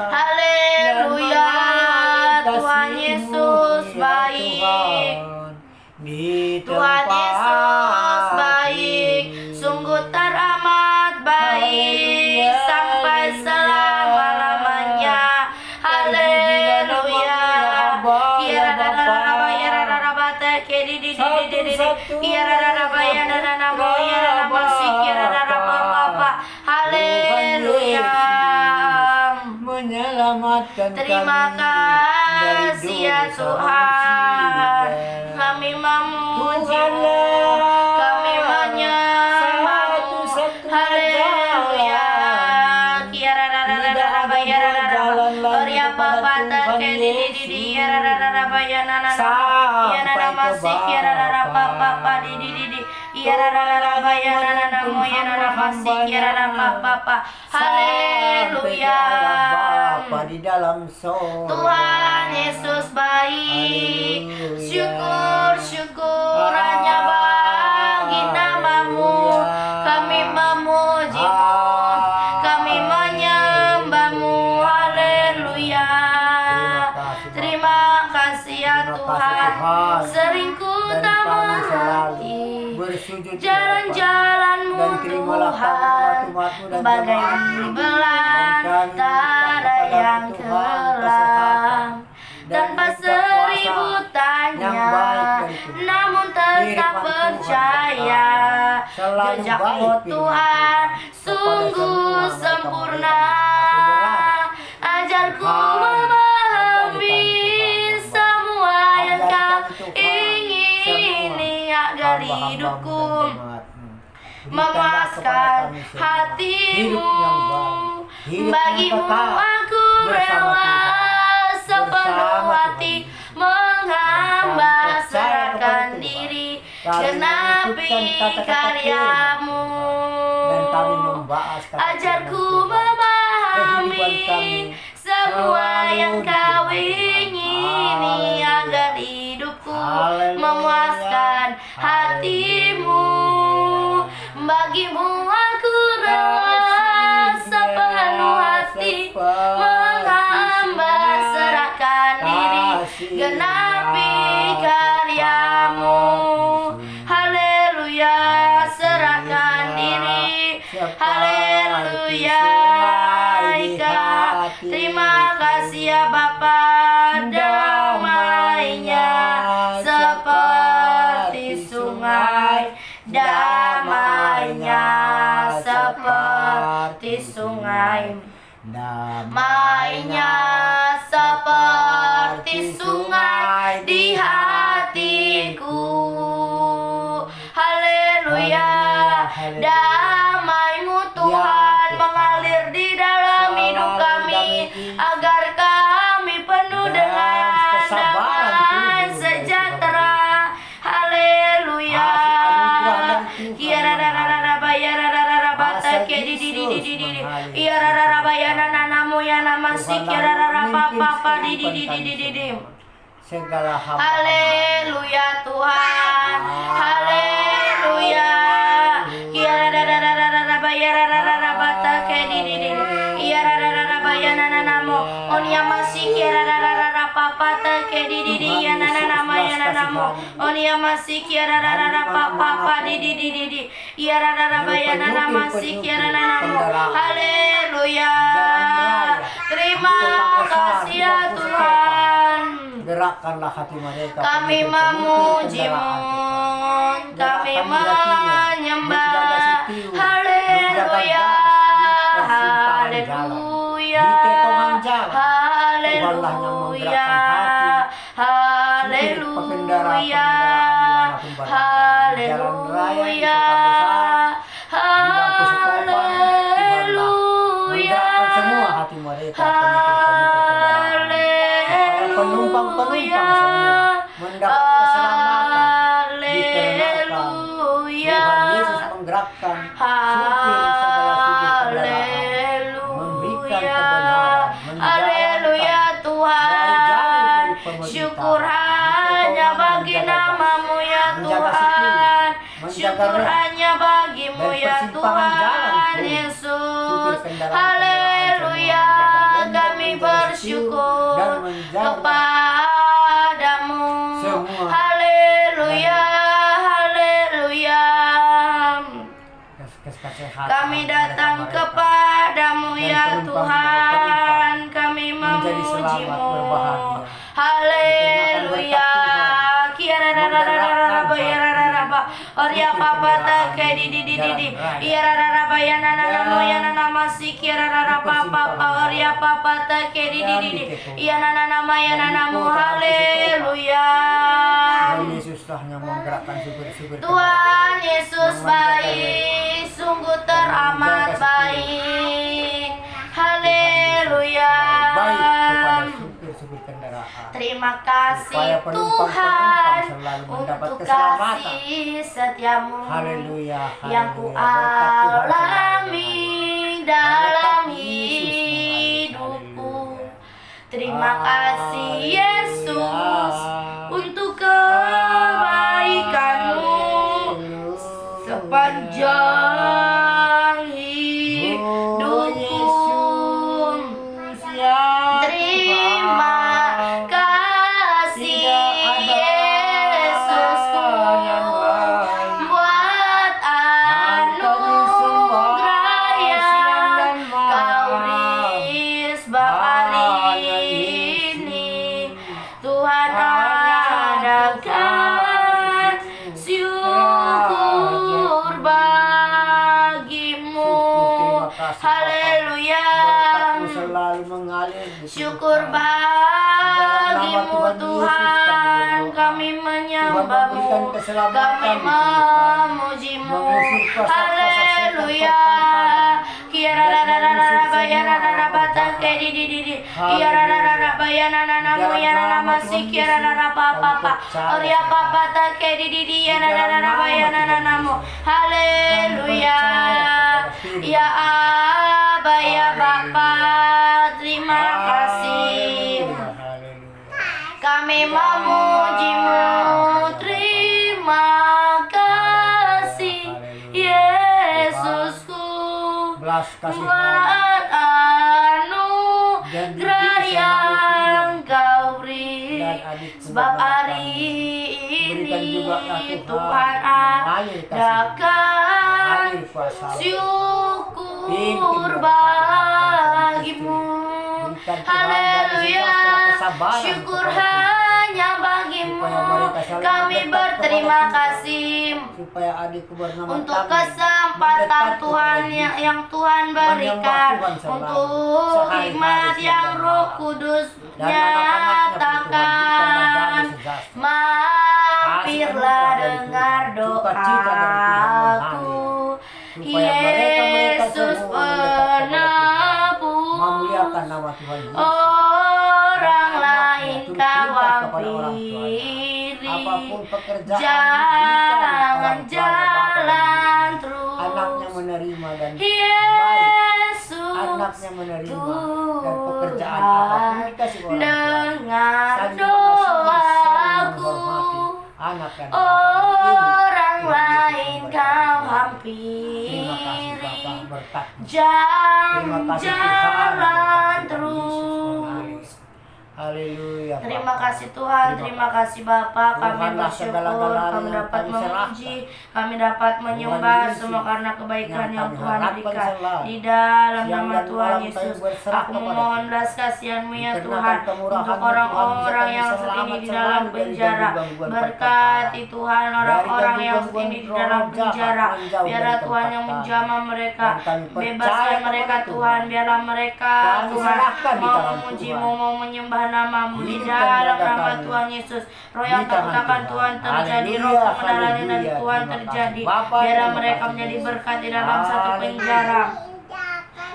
Haleluya. Tuhan Yesus baik. Tuhan Yesus baik, sungguh teramat baik sampai selama-lamanya. Haleluya. Kira selamatkan Terima kami dari kasih ya dosa Tuhan, manusia. kami memuji-Mu, Tuhanlah kami menyembah-Mu. satu-satunya Haleluya. jalan. Kiararararara bayararara. Oria papa take di yarararara bayanana. Yanana masih kiararara papa di. Yarararara bayanana mo yanana masih kiararara papa. Haleluya. Bapa di dalam sorga. Tuhan Yesus baik. Haleluya. Syukur hanya bagi nama-Mu. Kami memuji-Mu, kami menyembah-Mu. Haleluya. Terima kasih ya Tuhan. Sering ku tak mengerti jalan-jalan-Mu Tuhan, bagai belantara yang kelam, tanpa seribu tanya, namun tetap percaya. Jejak-Mu Tuhan sungguh sempurna. Ajarku memahami semua yang Kau ingini agar hidupku memuaskan hati-Mu. Bagi-Mu aku rela sepenuh hati menghamba, serahkan diri, genapi karya-Mu. Ajarku memahami semua yang Kau ingini agar hidupku memuaskan hati-Mu. Bagi-Mu aku rela sepenuh hati menghamba, serahkan diri, genapi karya-Mu. Haleluya, serahkan diri. Haleluya. Terima kasih ya Bapa, damainya seperti sungai, damainya seperti sungai, damainya seperti sungai di hatiku. Haleluya. Damai-Mu Tuhan mengalir di dalam hidup kami, agar kami penuh dengan damai sejahtera. Haleluya. Kiarararara bayararara batake di. Kiararara bayanana mo yana masih kiararara papa di. Segala hamba. Haleluya Tuhan. Haleluya. Kiarararara bayararara batake di. Kiararara bayanana mo onia masih kiararara papa take di yanana mo onia masih kiararara papa di. Kiararara bayanana masih kiararara mo. Haleluya. Terima kasih ya Tuhan. Gerakkanlah hati mereka. Kami memuji-Mu, kami menyembah. Haleluya. Haleluya. Haleluya. Haleluya. Haleluya. Haleluya. Semua hati mereka, penumpang-penumpang semua mendapat keselamatan, dikarenakan Tuhan Yesus menggerakkan supir segala supir kendaraan, memberikan kebenaran, Haleluya Tuhan. Syukur hanya bagi nama-Mu ya Tuhan. Syukur hanya bagi-Mu ya Tuhan Yesus. Haleluya. Kami bersyukur kepadamu. Haleluya. Haleluya. Kami datang kepadamu ya Tuhan. Kami memuji-Mu. Haleluya. Oria papa take di iya rara bayana nana moyana nama siki rara papa oria papa take di iya nana nama ya nanamu haleluya. Tuhan Yesus telah yang menggerakkan supir-supir Tuhan Yesus baik, sungguh teramat baik. Haleluya. baik kepada supir-supir kendaraan. Terima kasih Supaya penumpang-penumpang Tuhan selalu mendapat untuk keselamatan. kasih setiamu Haleluya, yang ku haleluya. Berkat Tuhan alami selalu. dalam Berkat Yesus hidupku. mengalir. Terima kasih Haleluya. Yesus untuk kebaikanmu sepanjang hidupku. Terima kasih Yesusku buat anugerah yang kau beri sebab hari ini Tuhan adakan syukur bagimu. Haleluya. Selalu mengalir. Syukur bagimu Tuhan, kami menyembahmu, kami memujimu. Haleluya. Kiarararara bayararara batake di kiarararara bayanana moyana masih kiararara papa oria papa take di kiarararara bayanana namo. Haleluya. Ya Aba ya Bapa, terima kasih. Kami memujimu, terima kasih Yesusku Belas kasih buat anugerah yang kau beri. Sebab hari ini Tuhan adakan syukur bagimu. Haleluya. Syukur hanya bagimu. Kami berterima kasih supaya adikku bernama untuk Tami kesempatan mendekat Tuhan kepada yang Tuhan berikan, Menyembah Tuhan selalu. untuk Sehari-hari hikmat siang yang dan Roh malam. Kudus Dan anak-anaknya nyatakan. Mampirlah dengar doaku, Yesus penebus. memuliakan nama Tuhan Yesus. Orang lain kau hampiri, Apapun pekerjaan jangan jalan anaknya terus. menerima dan baik. Yesus Anaknya menerima dan pekerjaan Tuhan, apapun dikasih orang tua. dengar Saling mengasihi, saling doaku. menghormati anak dan Orang Tuhan lain Yesus kau memberkati. Terima kasih hampiri, Bapak berkat. jangan Terima kasih Tuhan, jalan berkat Tuhan Yesus terus. Haleluya. Terima Bapak. kasih Tuhan, terima kasih Bapa. Kami Tuhanlah bersyukur, segala-galanya kami dapat kami serahkan. memuji, kami dapat menyembah Yesus, semua karena kebaikan yang yang kami Tuhan harapkan berikan. selalu. Di dalam Siang nama dan Tuhan malam Yesus, kami berserah aku kepada memohon Tuhan. belas kasihan-Mu ya Dikarenakan Tuhan, kemurahan-Mu, untuk Tuhan, orang-orang bisa yang kami saat ini di selamat dalam selalu dari penjara. gangguan-gangguan Berkati Tuhan orang-orang yang saat ini di dalam roh jahat, penjara. menjauh Biarlah dari Tuhan tempat yang kami. menjamah mereka, Dan kami percaya bebaskan mereka kepada Tuhan. Biarlah mereka Kami Tuhan serahkan di mau tangan memuji-Mu, Tuhan. mau menyembah nama-Mu di Hidupkan dalam keluarga nama kami. Tuhan Yesus. Roh yang Di tangan takut akan Tuhan. Tuhan terjadi, roh Haleluya, kebenaran dari haleluya. Tuhan Terima terjadi. kasih. Bapa, Biarlah terima mereka kasih, menjadi Yesus. berkat di dalam satu Haleluya. penjara.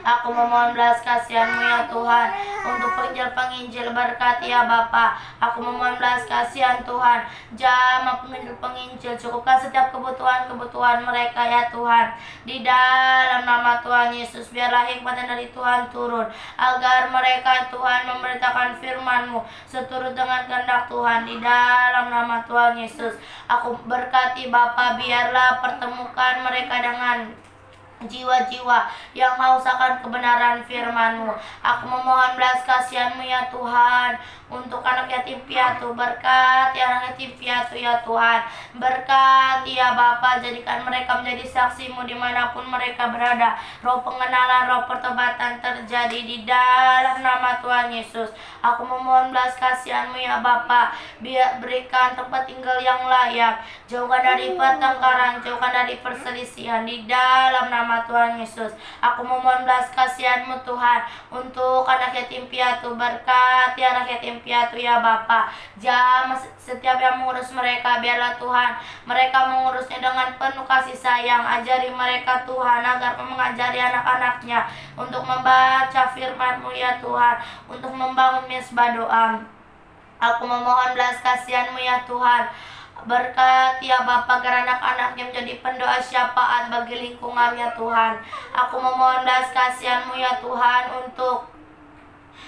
Aku memohon belas kasihan-Mu ya Tuhan, untuk penginjil berkati ya Bapa. Aku memohon belas kasihan Tuhan, jamah penginjil, cukupkan setiap kebutuhan mereka ya Tuhan. Di dalam nama Tuhan Yesus, biarlah hikmat dari Tuhan turun, agar mereka Tuhan memberitakan firman-Mu seturut dengan kehendak Tuhan. Di dalam nama Tuhan Yesus, aku berkati Bapa, biarlah pertemukan mereka dengan jiwa-jiwa yang haus akan kebenaran firman-Mu. Aku memohon belas kasihan-Mu ya Tuhan, untuk anak yatim piatu. Berkati anak yatim piatu ya Tuhan. Berkati ya Bapa, jadikan mereka menjadi saksi-Mu dimanapun mereka berada. Roh pengenalan, roh pertobatan terjadi terjadi di dalam nama Tuhan Yesus. Aku memohon belas kasihan-Mu ya Bapa, biar berikan tempat tinggal yang layak, jauhkan dari pertengkaran, jauhkan dari perselisihan di dalam nama Tuhan Yesus. Aku memohon belas kasihan-Mu Tuhan untuk anak yatim piatu, berkati anak yatim piatu ya Bapa. Jamah setiap yang mengurus mereka, biarlah Tuhan mereka mengurusnya dengan penuh kasih sayang. Ajari mereka Tuhan agar mengajari anak-anaknya untuk membaca firman-Mu ya Tuhan, untuk membangun mesbah doa. Aku memohon belas kasihan-Mu ya Tuhan, berkati ya Bapa agar anak-anaknya menjadi pendoa syafaat bagi lingkungannya Tuhan. Aku memohon belas kasihan-Mu ya Tuhan untuk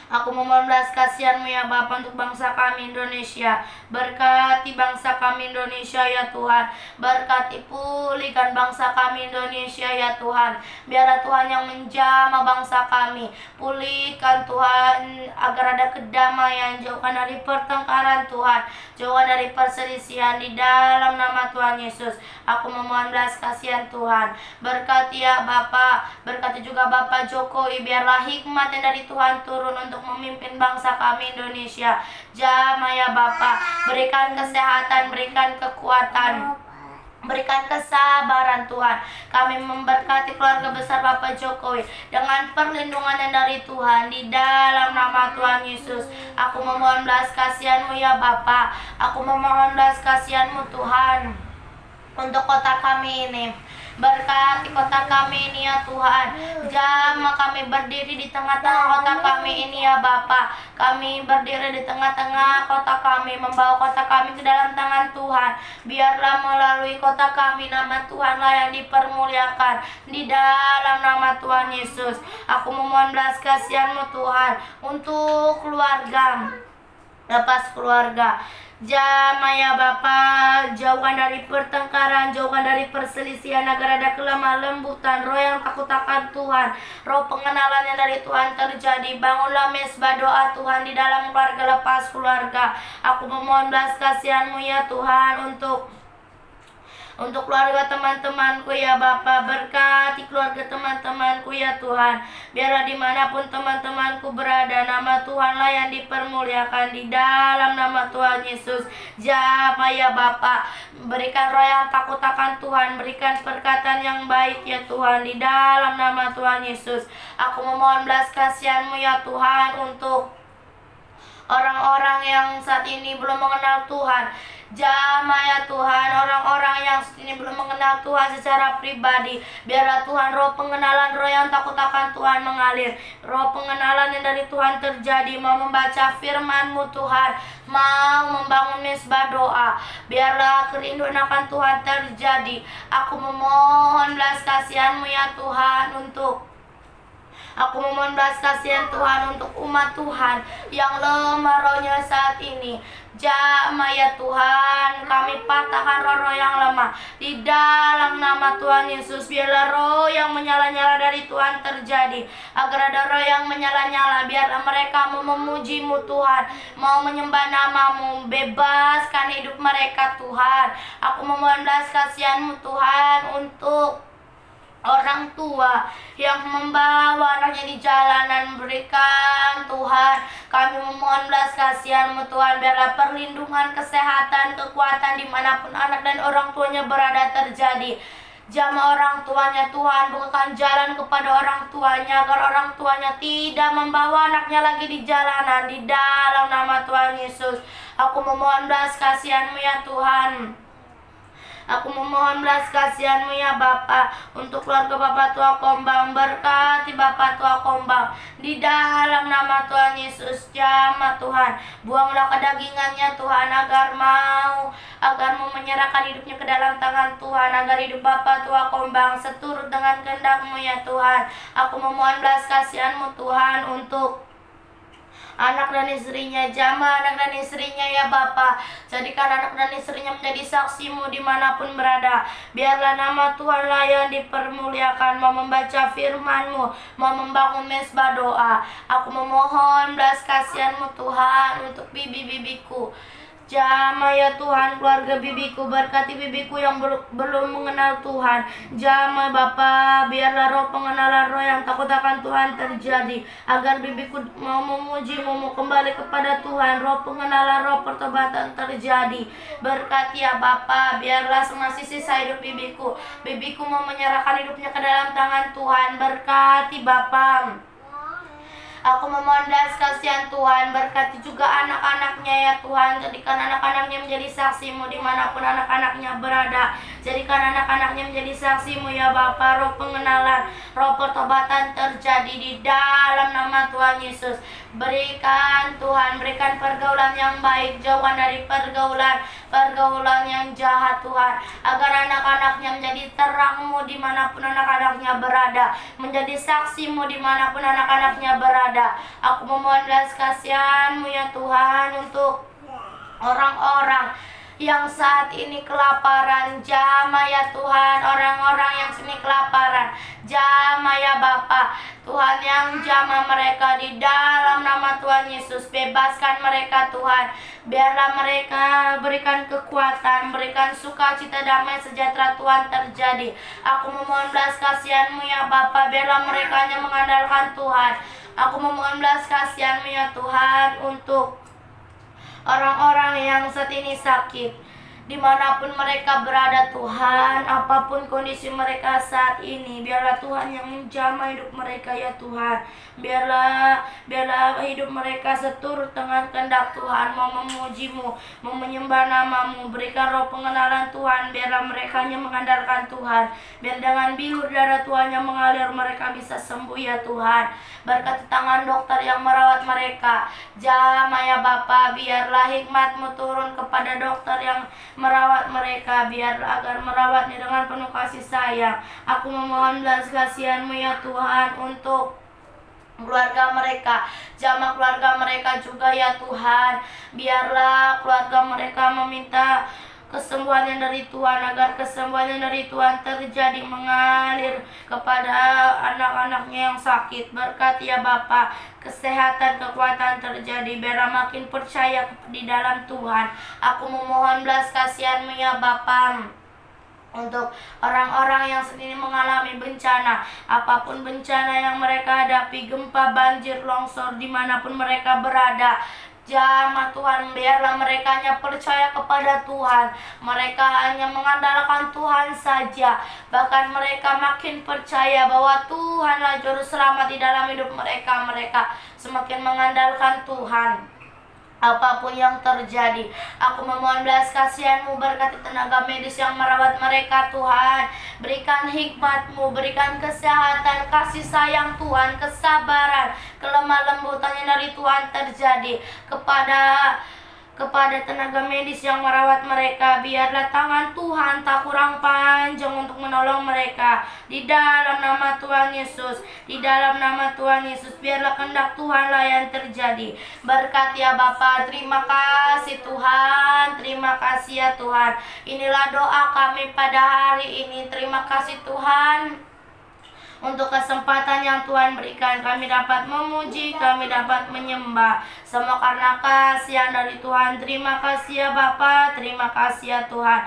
Aku memohon belas kasihan-Mu ya Bapa untuk bangsa kami Indonesia. Berkati bangsa kami Indonesia ya Tuhan. Berkati pulihkan bangsa kami Indonesia ya Tuhan. Biarlah Tuhan yang menjamah bangsa kami. Pulihkan Tuhan agar ada kedamaian. Jauhkan dari pertengkaran Tuhan. Jauhkan dari perselisihan di dalam nama Tuhan Yesus. Aku memohon belas kasihan Tuhan. Berkati ya Bapa. Berkati juga Bapak Jokowi. Biarlah hikmat yang dari Tuhan turun untuk memimpin bangsa kami Indonesia. Jamah ya Bapa, berikan kesehatan, berikan kekuatan, berikan kesabaran Tuhan. Kami memberkati keluarga besar Bapak Jokowi dengan perlindungan yang dari Tuhan di dalam nama Tuhan Yesus. Aku memohon belas kasihan-Mu ya Bapa. Aku memohon belas kasihan-Mu Tuhan untuk kota kami ini. Berkati kota kami ini ya Tuhan. Jamah kami berdiri di tengah-tengah kota kami ini ya Bapa. Kami berdiri di tengah-tengah kota kami, membawa kota kami ke dalam tangan Tuhan. Biarlah melalui kota kami nama Tuhanlah yang dipermuliakan di dalam nama Tuhan Yesus. Aku memohon belas kasihan-Mu Tuhan untuk keluarga, lepas keluarga. Jamah ya Bapa, jauhkan dari pertengkaran, jauhkan dari perselisihan agar ada kelemah lembutan, roh yang takut akan Tuhan, roh pengenalan yang dari Tuhan terjadi. Bangunlah mesbah doa Tuhan di dalam keluarga, lepas keluarga. Aku memohon belas kasihan-Mu ya Tuhan untuk keluarga teman-temanku ya Bapa. Berkati keluarga teman-temanku ya Tuhan. Biarlah dimanapun teman-temanku berada, nama Tuhanlah yang dipermuliakan di dalam nama Tuhan Yesus. Jamah ya Bapa, berikan roh yang takut akan Tuhan, berikan perkataan yang baik ya Tuhan di dalam nama Tuhan Yesus. Aku memohon belas kasihan-Mu ya Tuhan untuk orang-orang yang saat ini belum mengenal Tuhan. Jamah ya Tuhan, orang-orang yang saat ini belum mengenal Tuhan secara pribadi. Biarlah Tuhan roh pengenalan, roh yang takut akan Tuhan mengalir. Roh pengenalan yang dari Tuhan terjadi, mau membaca firman-Mu Tuhan, mau membangun mesbah doa. Biarlah kerinduan akan Tuhan terjadi. Aku memohon belas kasihan-Mu ya Tuhan untuk Aku memohon belas kasihan Tuhan untuk umat Tuhan yang lemah rohnya saat ini. Jamah ya Tuhan, kami patahkan roh-roh yang lemah di dalam nama Tuhan Yesus. Biarlah roh yang menyala-nyala dari Tuhan terjadi, agar ada roh yang menyala-nyala. Biarlah mereka mau memuji-Mu Tuhan, mau menyembah nama-Mu. Bebaskan hidup mereka Tuhan. Aku memohon belas kasihan-Mu Tuhan untuk orang tua yang membawa anaknya di jalanan. Berikan Tuhan, kami memohon belas kasihan-Mu Tuhan. Biarlah perlindungan, kesehatan, kekuatan dimanapun anak dan orang tuanya berada terjadi. Jamah orang tuanya Tuhan, bukakan jalan kepada orang tuanya agar orang tuanya tidak membawa anaknya lagi di jalanan di dalam nama Tuhan Yesus. Aku memohon belas kasihan-Mu ya Tuhan. Aku memohon belas kasihan-Mu ya Bapa untuk keluarga Bapak Tua Kombang. Berkati Bapak Tua Kombang di dalam nama Tuhan Yesus. Jamah Tuhan, buanglah kedagingannya Tuhan, agar mau menyerahkan hidupnya ke dalam tangan Tuhan, agar hidup Bapak Tua Kombang seturut dengan kehendak-Mu ya Tuhan. Aku memohon belas kasihan-Mu Tuhan untuk anak dan istrinya. Jamah anak dan istrinya ya Bapa. Jadikan anak dan istrinya menjadi saksi-Mu dimanapun berada. Biarlah nama Tuhanlah yang dipermuliakan. Mau membaca firman-Mu, mau membangun mesbah doa. Aku memohon belas kasihan-Mu Tuhan untuk bibi-bibiku. Jamah ya Tuhan keluarga bibiku, berkati bibiku yang belum mengenal Tuhan. Jamah Bapa, biarlah roh pengenalan roh yang takut akan Tuhan terjadi, agar bibiku mau memuji-Mu, mau kembali kepada Tuhan. Roh pengenalan, roh pertobatan terjadi. Berkati ya Bapa, biarlah masih sisa hidup bibiku. Bibiku mau menyerahkan hidupnya ke dalam tangan Tuhan. Berkati Bapa. Aku memohon belas kasihan Tuhan, berkati juga anak-anaknya ya Tuhan. Jadikan anak-anaknya menjadi saksi-Mu dimanapun anak-anaknya berada. Jadikan anak-anaknya menjadi saksi-Mu ya Bapa. Roh pengenalan, roh pertobatan terjadi di dalam nama Tuhan Yesus. Berikan Tuhan, berikan pergaulan yang baik, jauhkan dari pergaulan yang jahat Tuhan, agar anak-anaknya menjadi terang-Mu dimanapun anak-anaknya berada, menjadi saksi-Mu dimanapun anak-anaknya berada. Aku memohon belas kasihan-Mu ya Tuhan untuk orang-orang yang saat ini kelaparan. Jamah ya Tuhan, orang-orang yang sini kelaparan. Jamah ya Bapa, Tuhan yang jamah mereka di dalam nama Tuhan Yesus. Bebaskan mereka Tuhan. Biarlah mereka berikan kekuatan, berikan sukacita, damai, sejahtera Tuhan terjadi. Aku memohon belas kasihan-Mu ya Bapa, biarlah mereka hanya mengandalkan Tuhan. Aku memohon belas kasihan-Mu ya Tuhan untuk orang-orang yang saat ini sakit, dimanapun mereka berada Tuhan, apapun kondisi mereka saat ini, biarlah Tuhan yang menjamah hidup mereka ya Tuhan. Biarlah hidup mereka seturut dengan kehendak Tuhan, mau memuji-Mu, mau menyembah nama-Mu. Berikan roh pengenalan Tuhan, biarlah mereka hanya mengandalkan Tuhan. Biar dengan bilur darah Tuhan yang mengalir mereka bisa sembuh ya Tuhan. Berkati tangan dokter yang merawat mereka. Jamah ya Bapa, biarlah hikmat-Mu turun kepada dokter yang merawat mereka, biarlah agar merawatnya dengan penuh kasih sayang. Aku memohon belas kasihan-Mu ya Tuhan untuk keluarga mereka, jamah keluarga mereka juga ya Tuhan. Biarlah keluarga mereka meminta kesembuhan yang dari Tuhan, agar kesembuhan yang dari Tuhan terjadi mengalir kepada anak-anaknya yang sakit. Berkati ya Bapa, kesehatan, kekuatan terjadi, biarlah makin percaya di dalam Tuhan. Aku memohon belas kasihan-Mu ya Bapa untuk orang-orang yang saat ini mengalami bencana, apapun bencana yang mereka hadapi, gempa, banjir, longsor, dimanapun mereka berada. Jamah Tuhan, biarlah mereka hanya percaya kepada Tuhan. Mereka hanya mengandalkan Tuhan saja. Bahkan mereka makin percaya bahwa Tuhanlah juru selamat di dalam hidup mereka. Mereka semakin mengandalkan Tuhan. Apapun yang terjadi, aku memohon belas kasihan-Mu, berkati tenaga medis yang merawat mereka Tuhan. Berikan hikmat-Mu, berikan kesehatan, kasih sayang Tuhan, kesabaran, kelemah lembutan yang dari Tuhan terjadi kepada tenaga medis yang merawat mereka. Biarlah tangan Tuhan tak kurang panjang untuk menolong mereka. Di dalam nama Tuhan Yesus, di dalam nama Tuhan Yesus, biarlah kehendak Tuhanlah yang terjadi. Berkati ya Bapa, terima kasih Tuhan, terima kasih ya Tuhan. Inilah doa kami pada hari ini. Terima kasih Tuhan untuk kesempatan yang Tuhan berikan, kami dapat memuji, kami dapat menyembah. Semua karena kasih dari Tuhan. Terima kasih ya Bapa, terima kasih ya Tuhan.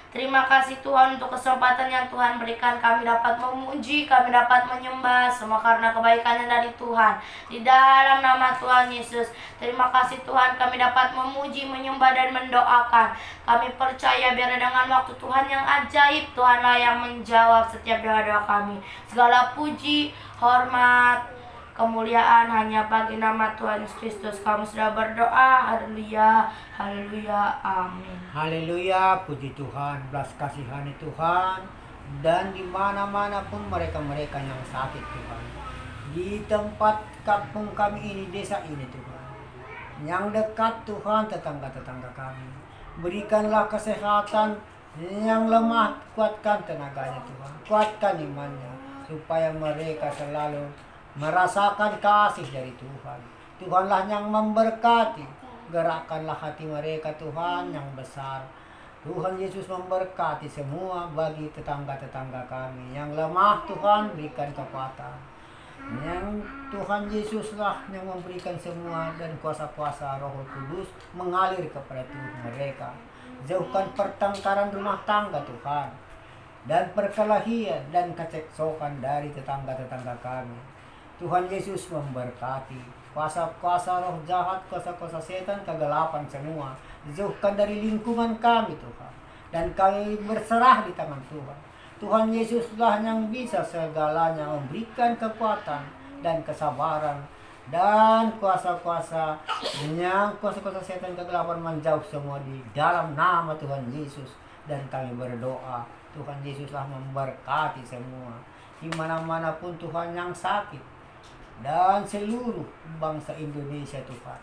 Terima kasih Tuhan untuk kesempatan yang Tuhan berikan, kami dapat memuji, kami dapat menyembah. Semua karena kebaikannya dari Tuhan. Di dalam nama Tuhan Yesus, terima kasih Tuhan, kami dapat memuji, menyembah, dan mendoakan. Kami percaya biar dengan waktu Tuhan yang ajaib, Tuhanlah yang menjawab setiap doa-doa kami. Segala puji, hormat, kemuliaan hanya bagi nama Tuhan Yesus Kristus. Kami sudah berdoa. Haleluya, haleluya, amin. Haleluya, puji Tuhan, belas kasihani Tuhan. Dan di mana-mana pun mereka-mereka yang sakit Tuhan, di tempat kampung kami ini, desa ini Tuhan, yang dekat Tuhan, tetangga-tetangga kami, berikanlah kesehatan. Yang lemah, kuatkan tenaganya Tuhan, kuatkan imannya, supaya mereka selalu merasakan kasih dari Tuhan. Tuhanlah yang memberkati. Gerakkanlah hati mereka Tuhan yang besar. Tuhan Yesus memberkati semua bagi tetangga-tetangga kami yang lemah. Tuhan berikan kekuatan. Yang Tuhan Yesuslah yang memberikan semua, dan kuasa-kuasa Roh Kudus mengalir kepada tubuh mereka. Jauhkan pertengkaran rumah tangga Tuhan, dan perkelahian dan keceksokan dari tetangga-tetangga kami. Tuhan Yesus memberkati kuasa-kuasa roh jahat, kuasa-kuasa setan, kegelapan semua. Jauhkan dari lingkungan kami Tuhan, dan kami berserah di tangan Tuhan. Tuhan Yesuslah yang bisa segalanya, memberikan kekuatan dan kesabaran, dan kuasa-kuasa setan kegelapan menjauh semua di dalam nama Tuhan Yesus. Dan kami berdoa, Tuhan Yesuslah memberkati semua di mana-mana pun Tuhan yang sakit, dan seluruh bangsa Indonesia Tuhan.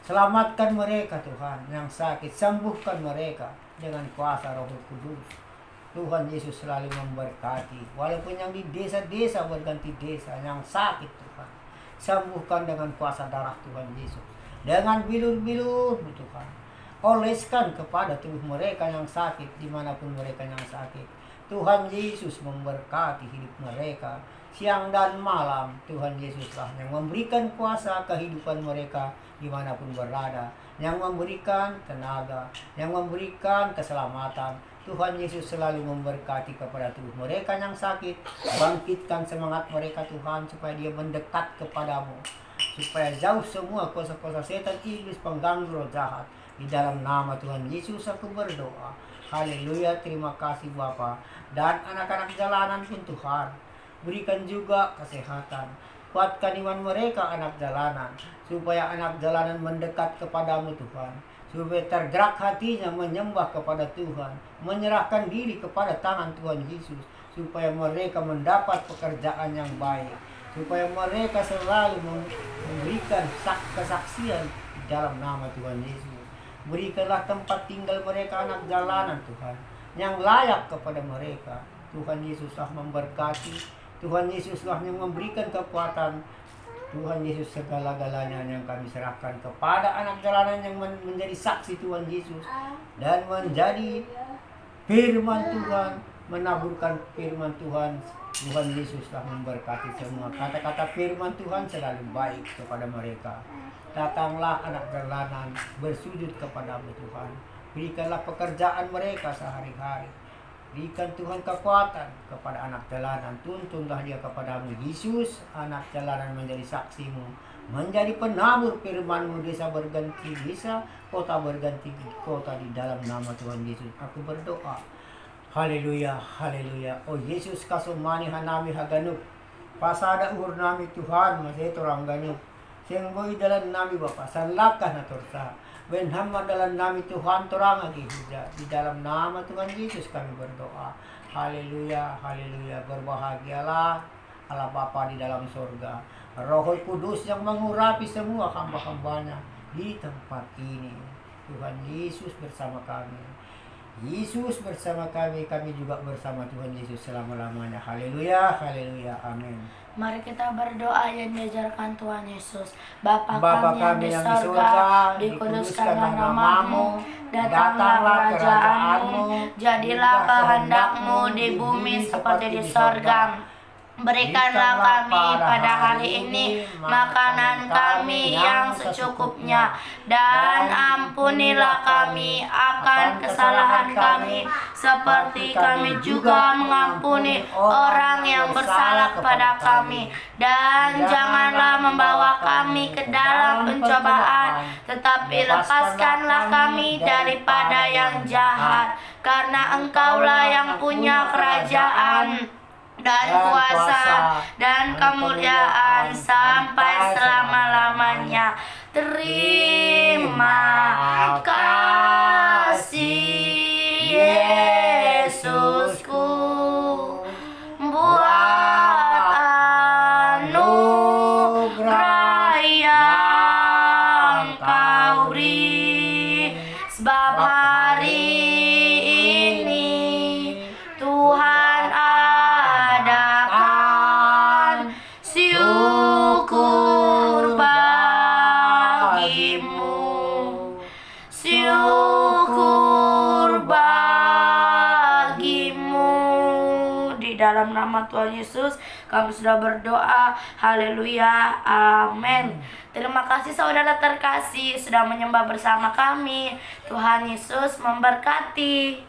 Selamatkan mereka Tuhan yang sakit, sembuhkan mereka dengan kuasa Roh Kudus. Tuhan Yesus selalu memberkati, walaupun yang di desa-desa berganti desa yang sakit Tuhan, sembuhkan dengan kuasa darah Tuhan Yesus. Dengan bilur-bilur Tuhan, oleskan kepada tubuh mereka yang sakit dimanapun mereka yang sakit. Tuhan Yesus memberkati hidup mereka siang dan malam. Tuhan Yesuslah yang memberikan kuasa kehidupan mereka dimanapun berada, yang memberikan tenaga, yang memberikan keselamatan. Tuhan Yesus selalu memberkati kepada tubuh mereka yang sakit. Bangkitkan semangat mereka Tuhan, supaya dia mendekat kepadamu, supaya jauh semua kuasa-kuasa setan, iblis, pengganggu roh jahat. Di dalam nama Tuhan Yesus aku berdoa. Haleluya, terima kasih Bapa. Dan anak-anak jalanan pun Tuhan, berikan juga kesehatan. Kuatkan iman mereka anak jalanan, supaya anak jalanan mendekat kepadamu Tuhan, supaya tergerak hatinya menyembah kepada Tuhan, menyerahkan diri kepada tangan Tuhan Yesus, supaya mereka mendapat pekerjaan yang baik, supaya mereka selalu memberikan kesaksian di dalam nama Tuhan Yesus. Berikanlah tempat tinggal mereka anak jalanan Tuhan, yang layak kepada mereka. Tuhan Yesuslah memberkati, Tuhan Yesuslah yang memberikan kekuatan. Tuhan Yesus segala-galanya yang kami serahkan kepada anak jalanan yang menjadi saksi Tuhan Yesus, dan menjadi firman Tuhan, menaburkan firman Tuhan. Tuhan Yesuslah memberkati semua. Kata-kata firman Tuhan selalu baik kepada mereka. Datanglah anak jalanan bersujud kepadamu Tuhan. Berikanlah pekerjaan mereka sehari-hari. Berikan Tuhan kekuatan kepada anak jalanan. Tuntunlah dia kepadamu Yesus. Anak jalanan menjadi saksimu, menjadi penabur firman-Mu. Desa berganti desa, kota berganti kota, di dalam nama Tuhan Yesus aku berdoa. Haleluya, haleluya. Oh Yesus kasumani hanami haganuk, pasada uhur nami Tuhan masih torang ganuk. Sengboy dalam nami Bapa sanlakah na torsa, ben hamma dalam nami Tuhan torang lagi huja. Di dalam nama Tuhan Yesus kami berdoa. Haleluya, haleluya. Berbahagialah Allah Bapa di dalam surga, Roh Kudus yang mengurapi semua hamba-hambanya di tempat ini. Tuhan Yesus bersama kami, Yesus bersama kami, kami juga bersama Tuhan Yesus selama-lamanya. Haleluya, haleluya, amin. Mari kita berdoa yang diajarkan Tuhan Yesus. Bapa Bapa kami yang di surga, dikuduskanlah nama-Mu, datanglah kerajaan-Mu, jadilah kehendak-Mu di bumi seperti di sorga. Berikanlah kami pada hari ini makanan kami yang secukupnya, dan ampunilah kami akan kesalahan kami, seperti kami juga mengampuni orang yang bersalah kepada kami. Dan janganlah membawa kami ke dalam pencobaan, tetapi lepaskanlah kami daripada yang jahat, karena Engkaulah yang punya kerajaan dan kuasa dan kemuliaan sampai selama-lamanya. Terima kasih Yesusku buat anugerah yang Kau beri, sebab hari ini Tuhan adakan syukur bagimu. dalam nama Tuhan Yesus kami sudah berdoa. Haleluya. Amin. Terima kasih saudara terkasih sudah menyembah bersama kami. Tuhan Yesus memberkati.